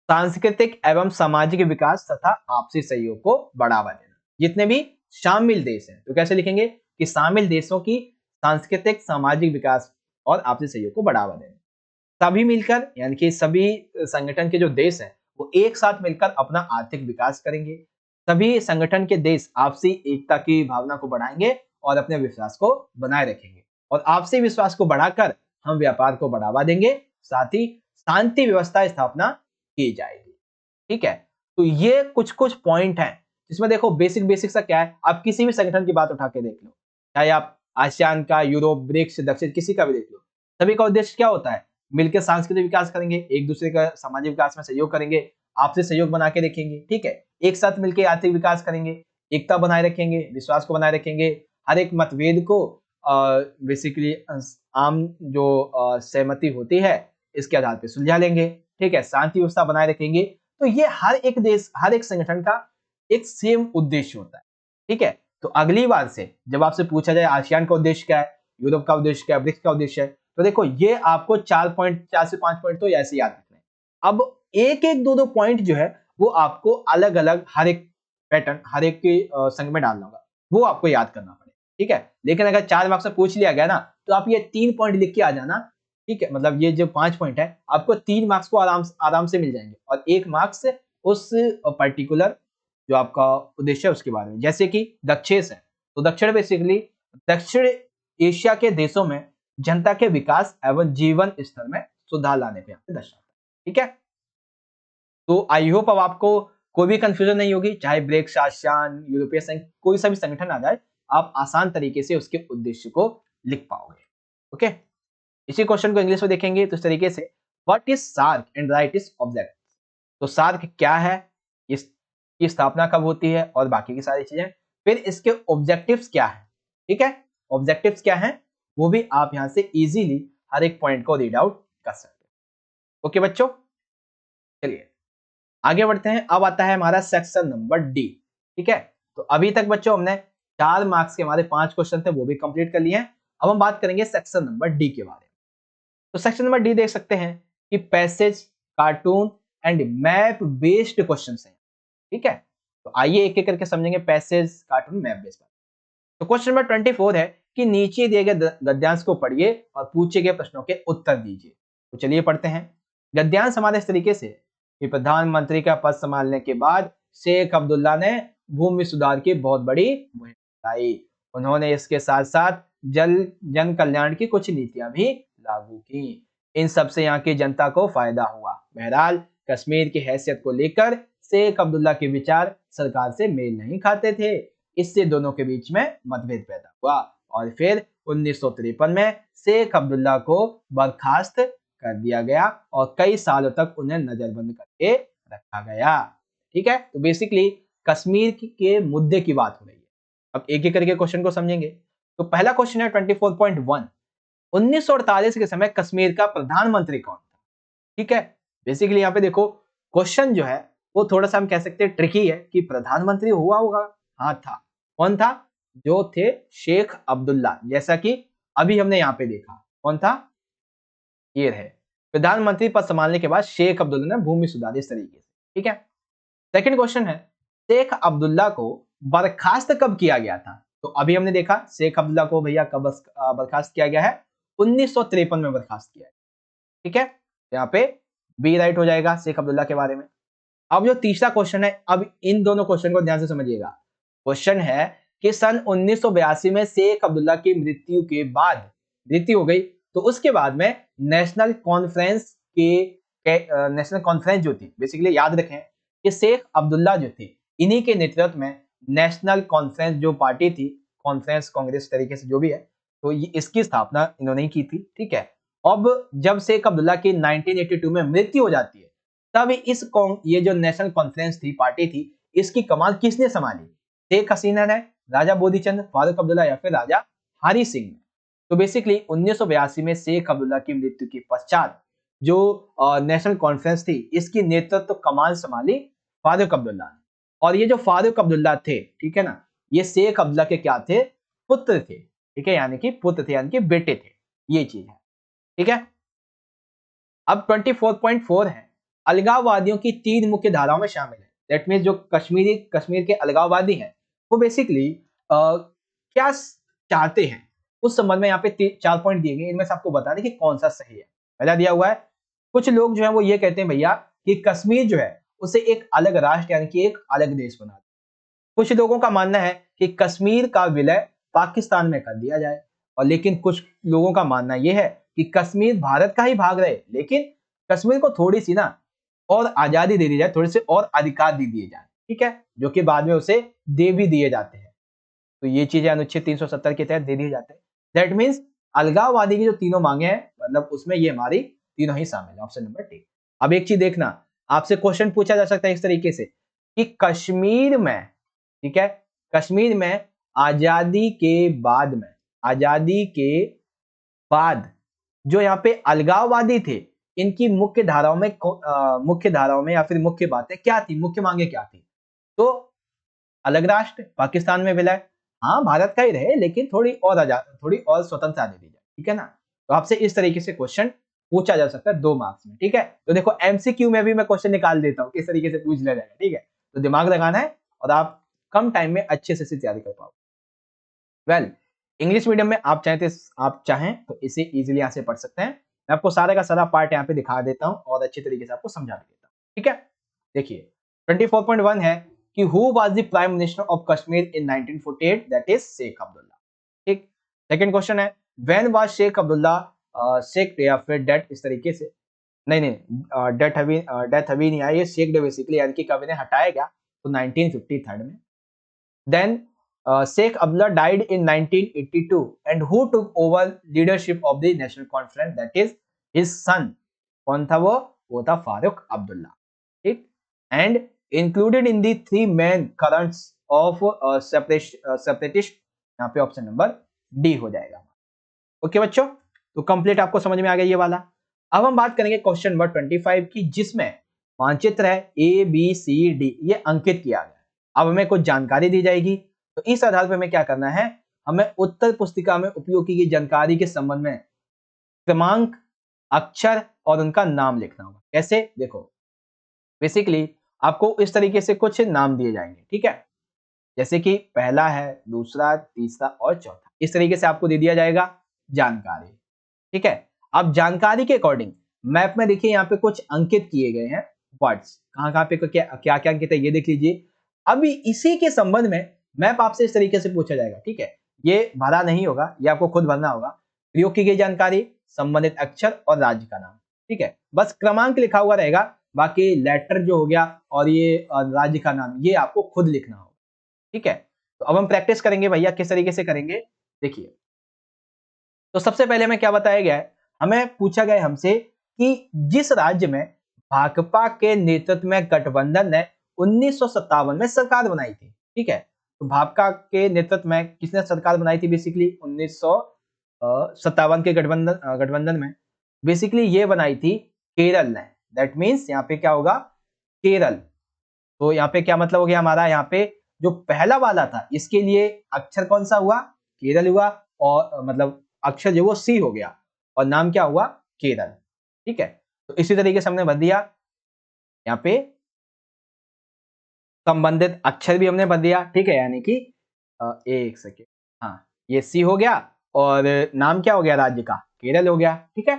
सांस्कृतिक एवं सामाजिक विकास तथा आपसी सहयोग को बढ़ावा देना। जितने भी शामिल देश हैं तो कैसे लिखेंगे कि शामिल देशों की सांस्कृतिक सामाजिक विकास और आपसी सहयोग को बढ़ावा देना। सभी मिलकर यानी कि सभी संगठन के जो देश हैं वो एक साथ मिलकर अपना आर्थिक विकास करेंगे। सभी संगठन के देश आपसी एकता की भावना को बढ़ाएंगे और अपने विश्वास को बनाए रखेंगे, और आपसी विश्वास को बढ़ाकर हम व्यापार को बढ़ावा देंगे, साथ ही शांति व्यवस्था स्थापना की जाएगी। ठीक है, तो ये कुछ कुछ पॉइंट हैं जिसमें देखो बेसिक बेसिक सा क्या है, आप किसी भी संगठन की बात उठा के देख लो, चाहे आप आसियान का, यूरोप, ब्रिक्स, दक्षिण, किसी का भी देख लो, सभी का उद्देश्य क्या होता है? मिलकर सांस्कृतिक विकास करेंगे, एक दूसरे का सामाजिक विकास में सहयोग करेंगे, आपसे सहयोग बना के रखेंगे। ठीक है, एक साथ मिलकर आर्थिक विकास करेंगे, एकता बनाए रखेंगे, विश्वास को बनाए रखेंगे, हर एक मतभेद को बेसिकली आम जो सहमति होती है इसके आधार पर सुलझा लेंगे। ठीक है, शांति व्यवस्था बनाए रखेंगे। तो ये हर एक देश, हर एक संगठन का एक सेम उद्देश्य होता है। ठीक है, तो अगली बार से जब आपसे पूछा जाए आसियान का उद्देश्य क्या है, यूरोप का उद्देश्य क्या है, ब्रिक्स का उद्देश्य है, तो देखो ये आपको 4 से 5 पॉइंट तो ऐसे याद रखने हैं। अब एक एक दो पॉइंट जो है वो आपको अलग अलग हर एक पैटर्न, हर एक के संग में डालना होगा, वो आपको याद करना पड़ेगा। ठीक है, लेकिन अगर 4 मार्क्स से पूछ लिया गया ना, तो आप ये 3 पॉइंट लिख के आ जाना। ठीक है, मतलब ये जो 5 पॉइंट है आपको 3 मार्क्स को आराम से मिल जाएंगे, और 1 मार्क्स उस पर्टिकुलर जो आपका उद्देश्य है उसके बारे में। जैसे कि दक्षेस है, तो दक्षिण बेसिकली दक्षिण एशिया के देशों में जनता के विकास एवं जीवन स्तर में सुधार लाने पे यहाँ पे दर्शाता है। ठीक है, तो आई होप अब आपको कोई भी कंफ्यूजन नहीं होगी, चाहे ब्रिक्स, आसियान, यूरोपीय संघ, कोई सा भी संगठन आ जाए, आप आसान तरीके से उसके उद्देश्य को लिख पाओगे। ओके, इसी क्वेश्चन को इंग्लिश में देखेंगे तो इस तरीके से, what is SAARC and write is object. तो सार्क क्या है, इसकी स्थापना कब होती है, और बाकी की सारी चीजें, फिर इसके ऑब्जेक्टिव्स क्या है। ठीक है, ऑब्जेक्टिव्स क्या है वो भी आप यहां से इजीली हर एक पॉइंट को रीड आउट कर सकते हैं। ओके बच्चों, चलिए आगे बढ़ते हैं। अब आता है हमारा सेक्शन नंबर डी। ठीक है, तो अभी तक बच्चों हमने 4 मार्क्स के हमारे 5 क्वेश्चन थे वो भी कंप्लीट कर लिए हैं। अब हम बात करेंगे सेक्शन नंबर डी के बारे में। तो सेक्शन नंबर डी देख सकते हैं कि passage, cartoon and map based questions हैं। ठीक है, तो आइए एक एक करके समझेंगे पैसेज, कार्टून, मैप बेस्ड। तो क्वेश्चन नंबर 24 है कि नीचे दिए गए गद्यांश को पढ़िए और पूछे गए प्रश्नों के उत्तर दीजिए। तो चलिए पढ़ते हैं। गद्यांश हमारे इस तरीके से कि प्रधानमंत्री का पद संभालने के बाद शेख अब्दुल्ला ने भूमि सुधार की बहुत बड़ी मुहिम चलाई। उन्होंने इसके साथ साथ जन कल्याण की कुछ नीतियां भी लागू की। इन सब से यहाँ की जनता को फायदा हुआ। बहरहाल कश्मीर की हैसियत को लेकर शेख अब्दुल्ला के विचार सरकार से मेल नहीं खाते थे, इससे दोनों के बीच में मतभेद पैदा हुआ और फिर 1953 में शेख अब्दुल्ला को बर्खास्त कर दिया गया और कई सालों तक उन्हें नजरबंद करके रखा गया। ठीक है, तो बेसिकली कश्मीर के मुद्दे की बात हो रही है। अब एक एक करके क्वेश्चन को समझेंगे। तो पहला क्वेश्चन है 24.1, 1948 के समय कश्मीर का प्रधानमंत्री कौन था? ठीक है, बेसिकली यहाँ पे देखो क्वेश्चन जो है वो थोड़ा सा हम कह सकते हैं ट्रिकी है कि प्रधानमंत्री हुआ होगा। हाँ था। कौन था? जो थे शेख अब्दुल्ला, जैसा कि अभी हमने यहाँ पे देखा। कौन था? ये रहे प्रधानमंत्री पद संभालने के बाद शेख अब्दुल्ला ने भूमि सुधार इस तरीके से। ठीक है, सेकंड क्वेश्चन है शेख अब्दुल्ला को बर्खास्त कब किया गया था? तो अभी हमने देखा शेख अब्दुल्ला को भैया कब बर्खास्त किया गया है? 1953 में बर्खास्त किया है। ठीक है, यहाँ पे बी राइट हो जाएगा शेख अब्दुल्ला के बारे में। अब जो तीसरा क्वेश्चन है, अब इन दोनों क्वेश्चन को ध्यान से समझिएगा। क्वेश्चन है कि सन 1982 में शेख अब्दुल्ला की मृत्यु के बाद मृत्यु हो गई, तो उसके बाद में नेशनल कॉन्फ्रेंस नेशनल कॉन्फ्रेंस जो थी, बेसिकली याद रखें कि शेख अब्दुल्ला जो थे इन्हीं के नेतृत्व में नेशनल कॉन्फ्रेंस जो पार्टी थी, कॉन्फ्रेंस कांग्रेस तरीके से जो भी है, तो ये इसकी स्थापना इन्होंने ही की थी। ठीक है, अब जब शेख अब्दुल्ला की 1982 में मृत्यु हो जाती है, तब ये जो नेशनल कॉन्फ्रेंस थी, पार्टी थी, इसकी कमान किसने संभाली? शेख हसीना ने, राजा बोधीचंद, फारूक अब्दुल्ला या फिर राजा हरी सिंह ने? तो बेसिकली 1982 में शेख अब्दुल्ला की मृत्यु के पश्चात जो नेशनल कॉन्फ्रेंस थी, इसकी नेतृत्व कमान संभाली फारूक अब्दुल्ला ने। और ये जो फारूक अब्दुल्ला थे, ठीक है ना, ये शेख अब्दुल्ला के क्या थे? पुत्र थे। ठीक है, यानी कि पुत्र थे, यानी कि बेटे थे, ये चीज है। ठीक है, अब 24.4 है अलगाववादियों की 3 मुख्य धाराओं में शामिल है। दैट मीन जो कश्मीर के अलगाववादी हैं वो बेसिकली क्या चाहते हैं, उस संबंध में यहाँ पे 4 पॉइंट दिए गए, इनमें से आपको बता दें कि कौन सा सही है। पहला दिया हुआ है कुछ लोग जो है वो ये कहते हैं भैया कि कश्मीर जो है उसे एक अलग राष्ट्र यानी कि एक अलग देश बना दे। कुछ लोगों का मानना है कि कश्मीर का विलय पाकिस्तान में कर दिया जाए, और लेकिन कुछ लोगों का मानना यह है कि कश्मीर भारत का ही भाग रहे, लेकिन कश्मीर को थोड़ी सी ना और आजादी दे दी जाए, थोड़े से और अधिकार दे दिए जाए। ठीक है, जो कि बाद में उसे दे भी दिए जाते हैं। तो ये चीजें अनुच्छेद 370 के तहत दे दिए जाते हैं। दैट मीन्स अलगाववादी की जो तीनों मांगे हैं, मतलब उसमें ये हमारी तीनों ही शामिल है, ऑप्शन नंबर डी। अब एक चीज देखना, आपसे क्वेश्चन पूछा जा सकता है इस तरीके से कि कश्मीर में, ठीक है, कश्मीर में आजादी के बाद जो यहाँ पे अलगाववादी थे, इनकी मुख्य धाराओं में या फिर मुख्य बातें क्या थी, मुख्य मांगे क्या थी? तो अलग राष्ट्र, पाकिस्तान में विलय, हाँ भारत का ही रहे लेकिन थोड़ी और स्वतंत्रता दे दी जाए। ठीक है ना, तो आपसे इस तरीके से क्वेश्चन पूछा जा सकता है 2 मार्क्स में। ठीक है, तो देखो एमसीक्यू में भी मैं क्वेश्चन निकाल देता हूँ किस तरीके से पूछ लिया जाएगा। ठीक है, तो दिमाग लगाना है और आप कम टाइम में अच्छे से तैयारी कर पाओ। वेल, इंग्लिश मीडियम में आप चाहें तो इसे इजीली यहाँ से पढ़ सकते हैं। मैं आपको सारा का सारा पार्ट यहाँ पे दिखा देता हूँ और अच्छे तरीके से आपको समझा भी देता हूँ। ठीक है, देखिए 24.1 है कि who was the prime minister of Kashmir in 1948? That is Sheikh Abdullah. ठीक, सेकंड क्वेश्चन है व्हेन वाज शेख अब्दुल्ला शेख या फिर डेथ, इस तरीके से नहीं डेथ अभी नहीं आई है, शेख डे बेसिकली, यानी कि कभी ने हटाया गया तो 1953 में। Then Sheikh Abdullah died in 1982 and who took over leadership of the national conference? That is his son. कौन था वो? वो था फारूक अब्दुल्ला। ठीक, and included in the 3 main currents of separatist, यहाँ पे ऑप्शन नंबर डी हो जाएगा। ओके बच्चों, तो कंप्लीट आपको समझ में आ गया ये वाला। अब हम बात करेंगे क्वेश्चन नंबर 25 की, जिसमें मानचित्र है ए बी सी डी, ये अंकित किया गया है। अब हमें कुछ जानकारी दी जाएगी, तो इस आधार पर हमें क्या करना है, हमें उत्तर पुस्तिका में उपयोग की गई जानकारी के संबंध में क्रमांक, अक्षर और उनका नाम लिखना होगा। कैसे? देखो बेसिकली आपको इस तरीके से कुछ नाम दिए जाएंगे। ठीक है, जैसे कि पहला है, दूसरा, तीसरा और चौथा, इस तरीके से आपको दे दिया जाएगा जानकारी। ठीक है, अब जानकारी के अकॉर्डिंग मैप में देखिए यहाँ पे कुछ अंकित किए गए हैं वर्ड्स, कहाँ पे क्या क्या अंकित है ये देख लीजिए। अभी इसी के संबंध में मैप आपसे इस तरीके से पूछा जाएगा। ठीक है, ये भरा नहीं होगा, ये आपको खुद भरना होगा। प्रयोग की गई जानकारी, संबंधित अक्षर और राज्य का नाम। ठीक है, बस क्रमांक लिखा हुआ रहेगा, बाकी लेटर जो हो गया और ये राज्य का नाम, ये आपको खुद लिखना होगा। ठीक है, तो अब हम प्रैक्टिस करेंगे भैया, किस तरीके से करेंगे देखिए। तो सबसे पहले हमें क्या बताया गया है, हमें पूछा गया है हमसे कि जिस राज्य में भाकपा के नेतृत्व में गठबंधन ने 1957 में सरकार बनाई थी, ठीक है। तो भाकपा के नेतृत्व में किसने सरकार बनाई थी, बेसिकली 1957 के गठबंधन में बेसिकली ये बनाई थी केरल ने। दैट मीन्स यहाँ पे क्या होगा, केरल। तो यहाँ पे क्या मतलब हो गया हमारा, यहाँ पे जो पहला वाला था इसके लिए अक्षर कौन सा हुआ, केरल हुआ, और मतलब अक्षर जो वो सी हो गया और नाम क्या हुआ, केरल, ठीक है। तो इसी तरीके से हमने भर दिया, यहाँ पे संबंधित अक्षर भी हमने भर दिया, ठीक है। यानी कि एक सेकेंड, हाँ ये सी हो गया और नाम क्या हो गया राज्य का, केरल हो गया, ठीक है।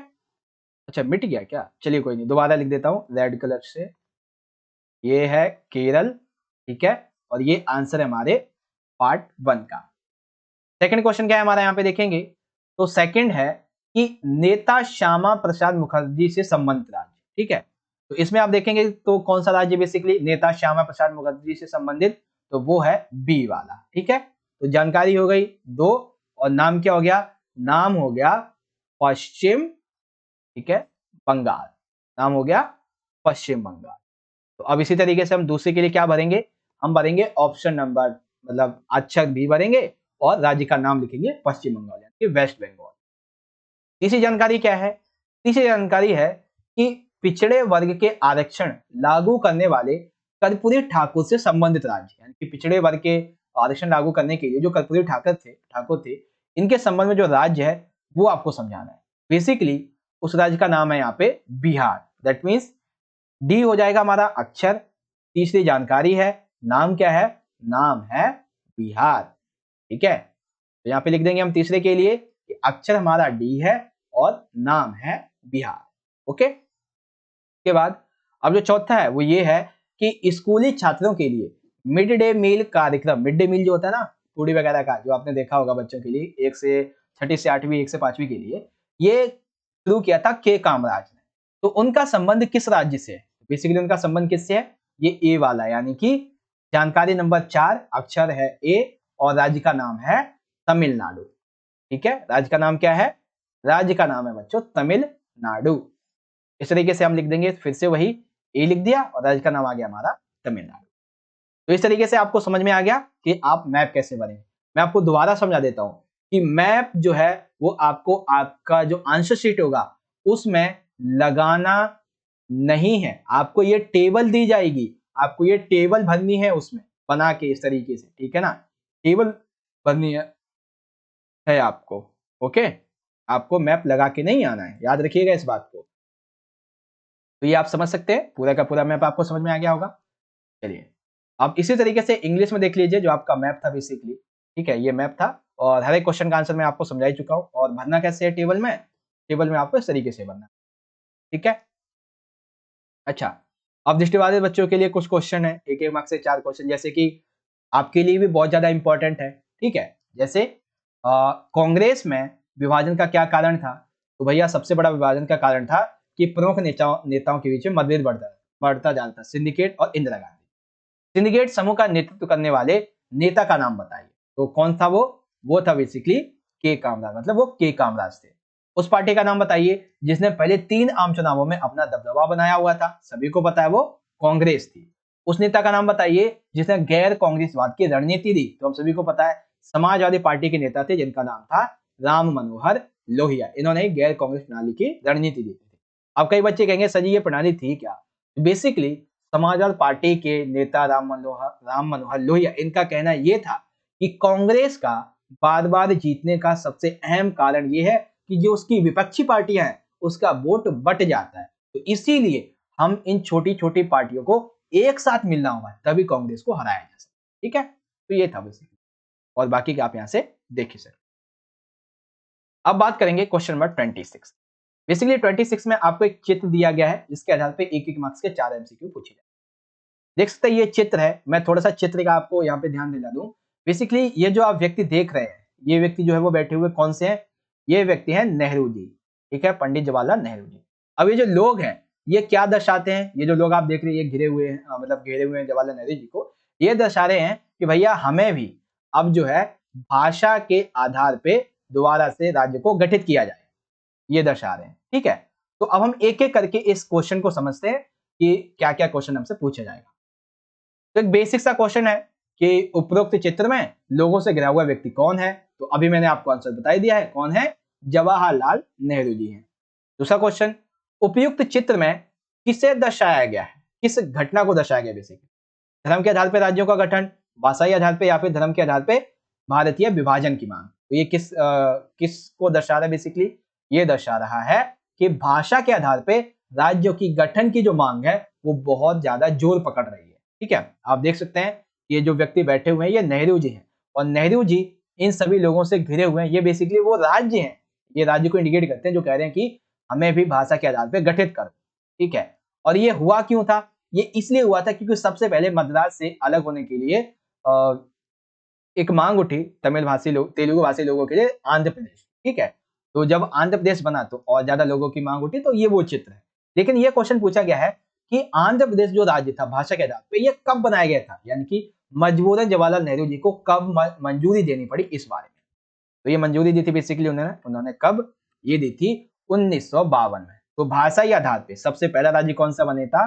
अच्छा मिट गया क्या, चलिए कोई नहीं, दोबारा लिख देता हूँ रेड कलर से। ये है केरल, ठीक है, और ये आंसर है हमारे पार्ट 1 का। सेकंड क्वेश्चन क्या है हमारा, यहाँ पे देखेंगे तो सेकंड है कि नेता श्यामा प्रसाद मुखर्जी से संबंधित राज्य, ठीक है। तो इसमें आप देखेंगे तो कौन सा राज्य बेसिकली नेता श्यामा प्रसाद मुखर्जी से संबंधित, तो वो है बी वाला, ठीक है। तो जानकारी हो गई 2, और नाम क्या हो गया, नाम हो गया पश्चिम, ठीक है, बंगाल, नाम हो गया पश्चिम बंगाल। तो अब इसी तरीके से हम दूसरे के लिए क्या भरेंगे, हम भरेंगे ऑप्शन नंबर, मतलब अक्षर भी भरेंगे और राज्य का नाम लिखेंगे पश्चिम बंगाल यानी कि वेस्ट बंगाल। तीसरी जानकारी क्या है, तीसरी जानकारी है कि पिछड़े वर्ग के आरक्षण लागू करने वाले कर्पूरी ठाकुर से संबंधित राज्य, यानी कि पिछड़े वर्ग के आरक्षण लागू करने के लिए जो कर्पूरी ठाकुर थे इनके संबंध में जो राज्य है वो आपको समझाना है। बेसिकली उस राज्य का नाम है यहाँ पे बिहार। दैट मीन्स डी हो जाएगा हमारा अक्षर। तीसरी जानकारी है, नाम क्या है, नाम है बिहार, ठीक है। तो यहाँ पे लिख देंगे हम तीसरे के लिए कि अक्षर हमारा डी है और नाम है बिहार, ओके। के बाद अब जो चौथा है वो ये है कि स्कूली छात्रों के लिए मिड डे मील कार्यक्रम, मिड डे मील जो होता है ना पूड़ी वगैरह का, जो आपने देखा होगा बच्चों के लिए 1 से 6ठी से 8वीं 1 से 5वीं के लिए, ये शुरू किया था के कामराज ने। तो उनका संबंध किस राज्य से है, बेसिकली उनका संबंध किससे है, ये ए वाला, यानी कि जानकारी नंबर 4 अक्षर है ए और राज्य का नाम है तमिलनाडु, ठीक है। राज्य का नाम क्या है, राज्य का नाम है बच्चों तमिलनाडु। इस तरीके से हम लिख देंगे, फिर से वही ए लिख दिया और राज्य का नाम आ गया हमारा तमिलनाडु। तो इस तरीके से आपको समझ में आ गया कि आप मैप कैसे बने। मैं आपको दोबारा समझा देता हूं कि मैप जो है वो आपको आपका जो आंसर शीट होगा उसमें लगाना नहीं है, आपको ये टेबल दी जाएगी, आपको ये टेबल भरनी है उसमें बना के इस तरीके से, ठीक है ना, टेबल भरनी है आपको, ओके। आपको मैप लगा के नहीं आना है, याद रखिएगा इस बात को। तो ये आप समझ सकते हैं, पूरा का पूरा मैप आपको समझ में आ गया होगा। चलिए अब इसी तरीके से इंग्लिश में देख लीजिए, जो आपका मैप था बेसिकली, ठीक है, ये मैप था और हर एक क्वेश्चन का आंसर मैं आपको समझा ही चुका हूं। और भरना कैसे है टेबल में, टेबल में आपको इस तरीके से भरना, ठीक है। अच्छा, अब दृष्टिबाधित बच्चों के लिए कुछ क्वेश्चन है, एक एक मार्क्स से 4 क्वेश्चन, जैसे कि आपके लिए भी बहुत ज्यादा इंपॉर्टेंट है, ठीक है। जैसे कांग्रेस में विभाजन का क्या कारण था, तो भैया सबसे बड़ा विभाजन का कारण था कि प्रमुख नेताओं के बीच में मतभेद बढ़ता जा रहा था, सिंडिकेट और इंदिरा गांधी। सिंडिकेट समूह का नेतृत्व करने वाले नेता का नाम बताइए, तो कौन था वो था बेसिकली के कामराज, मतलब वो के कामराज थे। उस पार्टी का नाम बताइए जिसने पहले 3 आम चुनावों में अपना दबदबा बनाया हुआ था, सभी को पता है वो कांग्रेस थी। उस नेता का नाम बताइए जिसने गैर कांग्रेसवाद की रणनीति दी, तो हम सभी को पता है समाजवादी पार्टी के नेता थे जिनका नाम था राम मनोहर लोहिया। इन्होंने गैर कांग्रेस प्रणाली की रणनीति दी थी। अब कई बच्चे कहेंगे सर जी ये प्रणाली थी क्या, बेसिकली समाजवादी पार्टी के नेता राम मनोहर लोहिया, इनका कहना यह था कि कांग्रेस का बार बार जीतने का सबसे अहम कारण यह है कि जो उसकी विपक्षी पार्टियां हैं उसका वोट बट जाता है, तो इसीलिए हम इन छोटी छोटी पार्टियों को एक साथ मिलना होगा तभी कांग्रेस को हराया जा सकता, ठीक है। तो ये था बेसिकली, और बाकी के आप यहां से देखिए सर। अब बात करेंगे क्वेश्चन नंबर 26। बेसिकली 26 में आपको एक चित्र दिया गया है जिसके आधार पर एक मार्क्स के 4 एमसीक्यू पूछे जाए। देख सकते हैं ये चित्र है, मैं थोड़ा सा चित्र का आपको यहाँ पे ध्यान दिला दूं। बेसिकली ये जो आप व्यक्ति देख रहे हैं, ये व्यक्ति जो है वो बैठे हुए कौन से हैं, ये व्यक्ति हैं नेहरू जी, ठीक है, पंडित जवाहरलाल नेहरू जी। अब ये जो लोग हैं ये क्या दर्शाते हैं, ये जो लोग आप देख रहे हैं ये घिरे हुए हैं, मतलब घेरे हुए हैं जवाहरलाल नेहरू जी को, ये दर्शा रहे हैं कि भैया हमें भी अब जो है भाषा के आधार पे दोबारा से राज्य को गठित किया जाए, ये दर्शा रहे हैं। ठीक है, तो अब हम एक एक करके इस क्वेश्चन को समझते हैं कि क्या क्या क्वेश्चन हमसे पूछा जाएगा। तो एक बेसिक सा क्वेश्चन है कि उपरोक्त चित्र में लोगों से घिरा हुआ व्यक्ति कौन है, तो अभी मैंने आपको आंसर बता ही दिया है, कौन है, जवाहरलाल नेहरू जी हैं। दूसरा क्वेश्चन, उपयुक्त चित्र में किसे दर्शाया गया है, किस घटना को दर्शाया गया, बेसिकली धर्म के आधार पर राज्यों का गठन, भाषाई आधार पर या फिर धर्म के आधार पर भारतीय विभाजन की मांग। तो ये किसको दर्शा रहा है, बेसिकली ये दर्शा रहा है कि भाषा के आधार पे राज्यों की गठन की जो मांग है वो बहुत ज्यादा जोर पकड़ रही है। ठीक है, आप देख सकते हैं ये जो व्यक्ति बैठे हुए हैं ये नेहरू जी हैं, और नेहरू जी इन सभी लोगों से घिरे हुए हैं। ये बेसिकली वो राज्य हैं, ये राज्य को इंडिकेट करते हैं जो कह रहे हैं कि हमें भी भाषा के आधार पर गठित कर। ठीक है, और ये हुआ क्यों था, ये इसलिए हुआ था क्योंकि सबसे पहले मद्रास से अलग होने के लिए एक मांग उठी तमिल भाषी लोग, तेलुगु भाषी लोगों के लिए आंध्र प्रदेश। ठीक है, तो जब आंध्र प्रदेश बना तो और ज्यादा लोगों की मांग उठी, तो ये वो चित्र है। लेकिन ये क्वेश्चन पूछा गया है कि आंध्र प्रदेश जो राज्य था भाषा के आधार पे, ये कब बनाया गया था, यानी कि मजबूरन जवाहरलाल नेहरू जी को कब मंजूरी देनी पड़ी इस बारे में। तो ये मंजूरी दी थी बेसिकली उन्होंने कब, ये दी थी 1952 में। तो भाषाई आधार पे सबसे पहला राज्य कौन सा बने था,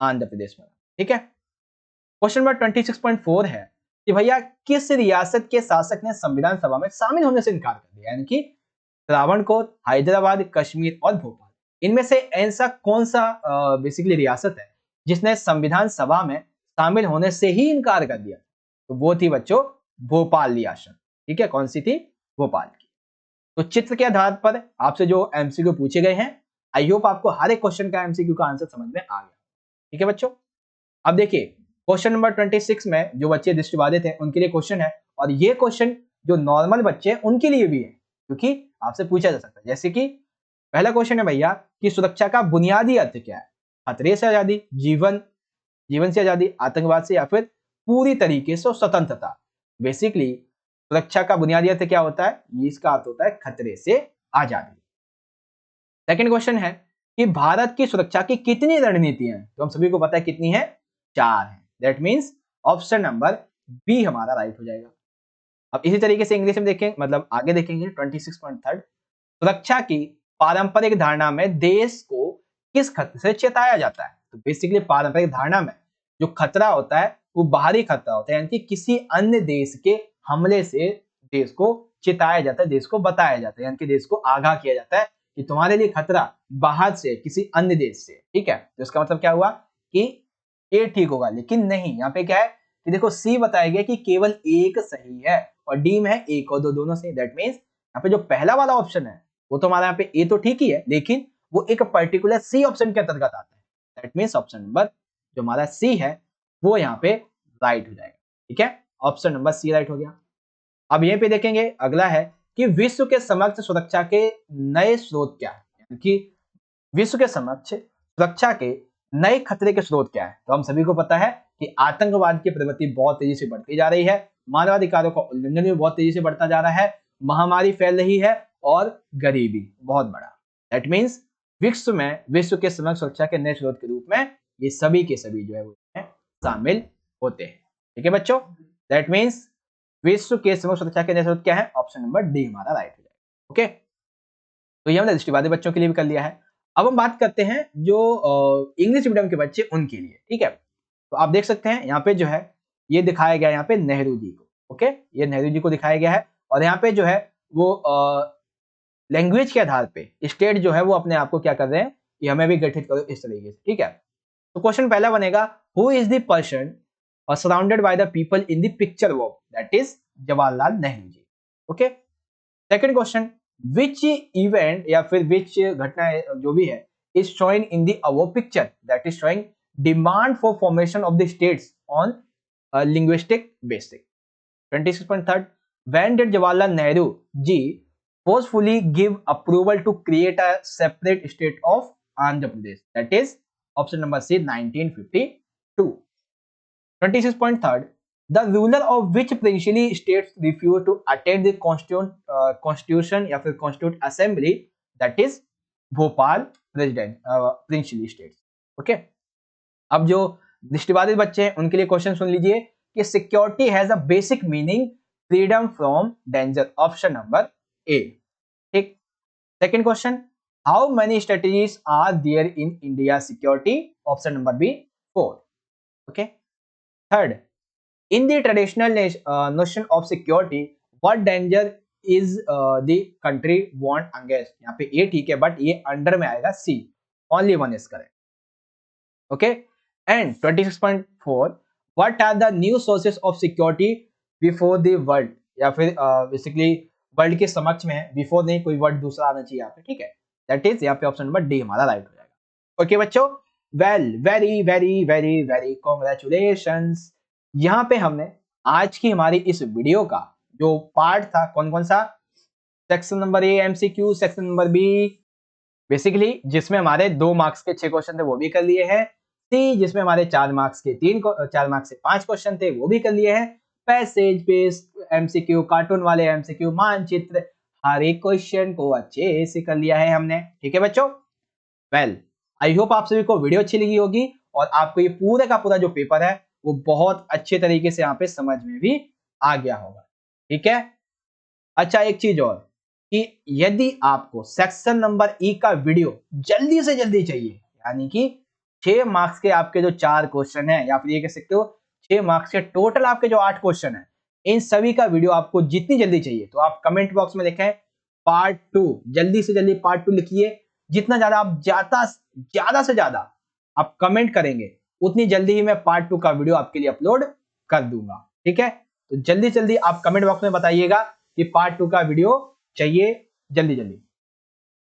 आंध्र प्रदेश में। ठीक है, क्वेश्चन नंबर 26.4 है कि भैया किस रियासत के शासक ने संविधान सभा में शामिल होने से इनकार कर दिया, यानी कि त्रावणकोर, हैदराबाद, कश्मीर और भोपाल, इनमें से ऐसा कौन सा बेसिकली रियासत है जिसने संविधान सभा में शामिल होने से ही इनकार कर दिया। तो वो थी बच्चों भोपाल रियासत। ठीक है, कौन सी थी, भोपाल की। तो चित्र के आधार पर आपसे जो एमसीक्यू पूछे गए हैं, आई होप आपको हर एक क्वेश्चन का एमसीक्यू का आंसर समझ में आ गया। ठीक है बच्चों, अब देखिए क्वेश्चन नंबर 26 में जो बच्चे दृष्टिबाधित हैं उनके लिए क्वेश्चन है, और ये क्वेश्चन जो नॉर्मल बच्चे हैं उनके लिए भी है, क्योंकि आपसे पूछा जा सकता है। जैसे कि पहला क्वेश्चन है भैया कि सुरक्षा का बुनियादी अर्थ क्या है, खतरे से आजादी, जीवन से आजादी, आतंकवाद से, या फिर पूरी तरीके से स्वतंत्रता। बेसिकली सुरक्षा का बुनियादी अर्थ क्या होता है, इसका अर्थ होता है खतरे से आजादी। सेकंड क्वेश्चन है कि भारत की सुरक्षा की कितनी रणनीतियां हैं, तो हम सभी को पता है कितनी है, 4 है। That means option number B हमारा राइट हो जाएगा। अब इसी तरीके से इंग्लिश में देखें, मतलब आगे देखेंगे 26.3, सुरक्षा की पारंपरिक धारणा में देश को किस खतरे से चेताया जाता है। तो बेसिकली पारंपरिक धारणा में जो खतरा होता है वो बाहरी खतरा होता है, यानी कि किसी अन्य देश के हमले से देश को चेताया जाता है, देश को बताया जाता है, यानी कि देश को आगाह किया जाता है कि तुम्हारे लिए खतरा बाहर से, किसी अन्य देश से। ठीक है, तो इसका मतलब क्या हुआ कि ये ठीक होगा, लेकिन नहीं, यहाँ पे क्या है कि देखो सी बताया गया कि केवल एक सही है, और डी में है एक और दो दोनों सही। दैट मीन्स यहाँ पे जो पहला वाला ऑप्शन है वो तो हमारा यहाँ पे ए तो ठीक ही है, लेकिन वो एक पर्टिकुलर सी ऑप्शन के अंतर्गत आता है। दैट मीन्स ऑप्शन नंबर जो हमारा सी है वो यहाँ पे राइट हो जाएगा। ठीक है, ऑप्शन नंबर सी राइट हो गया। अब यहीं पे देखेंगे अगला है कि विश्व के समक्ष सुरक्षा के नए स्रोत क्या है, यानी कि विश्व के समक्ष सुरक्षा के नए खतरे के स्रोत क्या है। तो हम सभी को पता है कि आतंकवाद की प्रवृत्ति बहुत तेजी से बढ़ती जा रही है, मानवाधिकारों का उल्लंघन भी बहुत तेजी से बढ़ता जा रहा है, महामारी फैल रही है, और गरीबी बहुत बड़ा। दैट मीन्स विश्व के समक्ष सुरक्षा के नए स्रोत के रूप में ये सभी के सभी जो है वो शामिल होते हैं। ठीक है बच्चों, दैट मीन्स विश्व के समक्ष सुरक्षा के नए स्रोत क्या है, ऑप्शन नंबर डी हमारा राइट हो जाएगा। ओके, तो ये हमने दृष्टिबाधित बच्चों के लिए भी कर लिया है। अब हम बात करते हैं जो इंग्लिश मीडियम के बच्चे उनके लिए। ठीक है, तो आप देख सकते हैं यहाँ पे जो है ये दिखाया गया है यहाँ पे नेहरू जी को। ओके, ये नेहरू जी को दिखाया गया है, और यहाँ पे जो है वो लैंग्वेज के आधार पे स्टेट जो है वो अपने आप को क्या कर रहे हैं कि हमें भी गठित करो इस तरीके से। ठीक है, तो क्वेश्चन पहला बनेगा who is the person surrounded by the people in the picture work, that is Jawaharlal Nehru ji. Okay, second question which event या फिर विच घटना जो भी है is showing in the above picture, that is showing demand for formation of the states on linguistic basis. 26.3 when did Jawaharlal Nehru ji forcefully give approval to create a separate state of Andhra Pradesh, that is option number C 1952. 26.3 the ruler of which princely states refused to attend the constitution या फिर constituent assembly, that is Bhopal princely states. Okay, अब जो दृष्टिबाधित बच्चे हैं उनके लिए question सुन लीजिए कि security has a basic meaning freedom from danger, option number A. ठीक। Second question, how many strategies are there in India security, option number B 4। Okay. Third, in the traditional notion of security, what danger is the country warned against? यहाँ पे ए ठीक है, but ये under में आएगा C, only one is correct. Okay. And 26.4, what are the new sources of security before the world, या फिर basically world के समक्ष में है, बिफोर नहीं, कोई वर्ड दूसरा आना चाहिए यहाँ पे, ठीक है। दैट इज यहाँ पे ऑप्शन नंबर डी हमारा राइट हो जाएगा। ओके बच्चों, well very very very very congratulations. यहाँ पे हमने आज की हमारी इस वीडियो का जो पार्ट था, कौन कौन सा, section number A MCQ, section number B basically जिसमें हमारे 2 मार्क्स के 6 क्वेश्चन थे वो भी कर लिए हैं, सी जिसमें हमारे 4 मार्क्स के 4 मार्क्स से 5 क्वेश्चन थे वो भी कर लिए हैं, पैसेज बेस्ड एमसीक्यू, कार्टून वाले एमसीक्यू, मानचित्र, हर एक क्वेश्चन को अच्छे से कर लिया है हमने। ठीक है बच्चों, वेल आई होप आप सभी को वीडियो अच्छी लगी होगी और आपको ये पूरे का पूरा जो पेपर है वो बहुत अच्छे तरीके से यहाँ पे समझ में भी आ गया होगा। ठीक है। अच्छा, एक चीज और कि यदि आपको सेक्शन नंबर ई का वीडियो जल्दी से जल्दी चाहिए, यानी कि 6 मार्क्स के आपके जो 4 क्वेश्चन है, या फिर ये कह सकते हो 6 मार्क्स के टोटल आपके जो 8 क्वेश्चन है, इन सभी का वीडियो आपको जितनी जल्दी चाहिए तो आप कमेंट बॉक्स में लिखें पार्ट 2, जल्दी से जल्दी पार्ट 2 लिखिए। जितना ज्यादा आप ज्यादा से ज्यादा आप कमेंट करेंगे उतनी जल्दी ही मैं पार्ट 2 का वीडियो आपके लिए अपलोड कर दूंगा। ठीक है, तो जल्दी जल्दी आप कमेंट बॉक्स में बताइएगा कि पार्ट 2 का वीडियो चाहिए जल्दी जल्दी।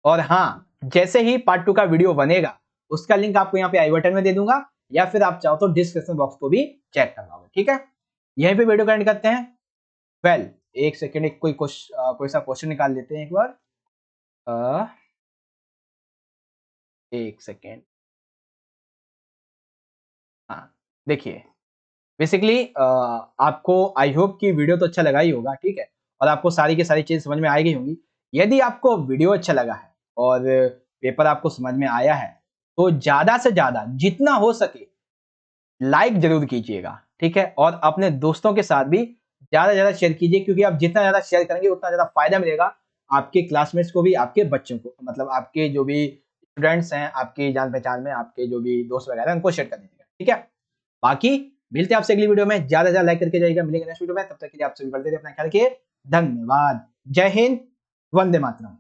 और हाँ, जैसे ही पार्ट 2 का वीडियो बनेगा उसका लिंक आपको यहाँ पे आई बटन में दे दूंगा, या फिर आप चाहो तो डिस्क्रिप्शन बॉक्स को भी चेक कर लो। ठीक है, यहीं पे वीडियो का एंड करते हैं। वेल एक सेकेंड, कोई सा क्वेश्चन निकाल लेते हैं एक बार। एक सेकेंड। हाँ देखिए, बेसिकली आपको आई होप कि वीडियो तो अच्छा लगा ही होगा, ठीक है, और आपको सारी की सारी चीज समझ में आ गई होंगी। यदि आपको वीडियो अच्छा लगा है और पेपर आपको समझ में आया है तो ज्यादा से ज्यादा जितना हो सके लाइक जरूर कीजिएगा। ठीक है, और अपने दोस्तों के साथ भी ज्यादा से ज्यादा शेयर कीजिए, क्योंकि आप जितना ज्यादा शेयर करेंगे उतना ज्यादा फायदा मिलेगा आपके क्लासमेट्स को भी, आपके बच्चों को, मतलब आपके जो भी स्टूडेंट्स हैं, आपकी जान पहचान में आपके जो भी दोस्त वगैरह हैं उनको शेयर कर दीजिएगा। ठीक है, बाकी मिलते हैं आपसे अगली वीडियो में, ज्यादा से ज्यादा लाइक करके जाइएगा। मिलेंगे नेक्स्ट वीडियो में, तब तक के लिए आप सभी पढ़ते रहिए, अपना ख्याल रखिए। धन्यवाद। जय हिंद, वंदे मातरम।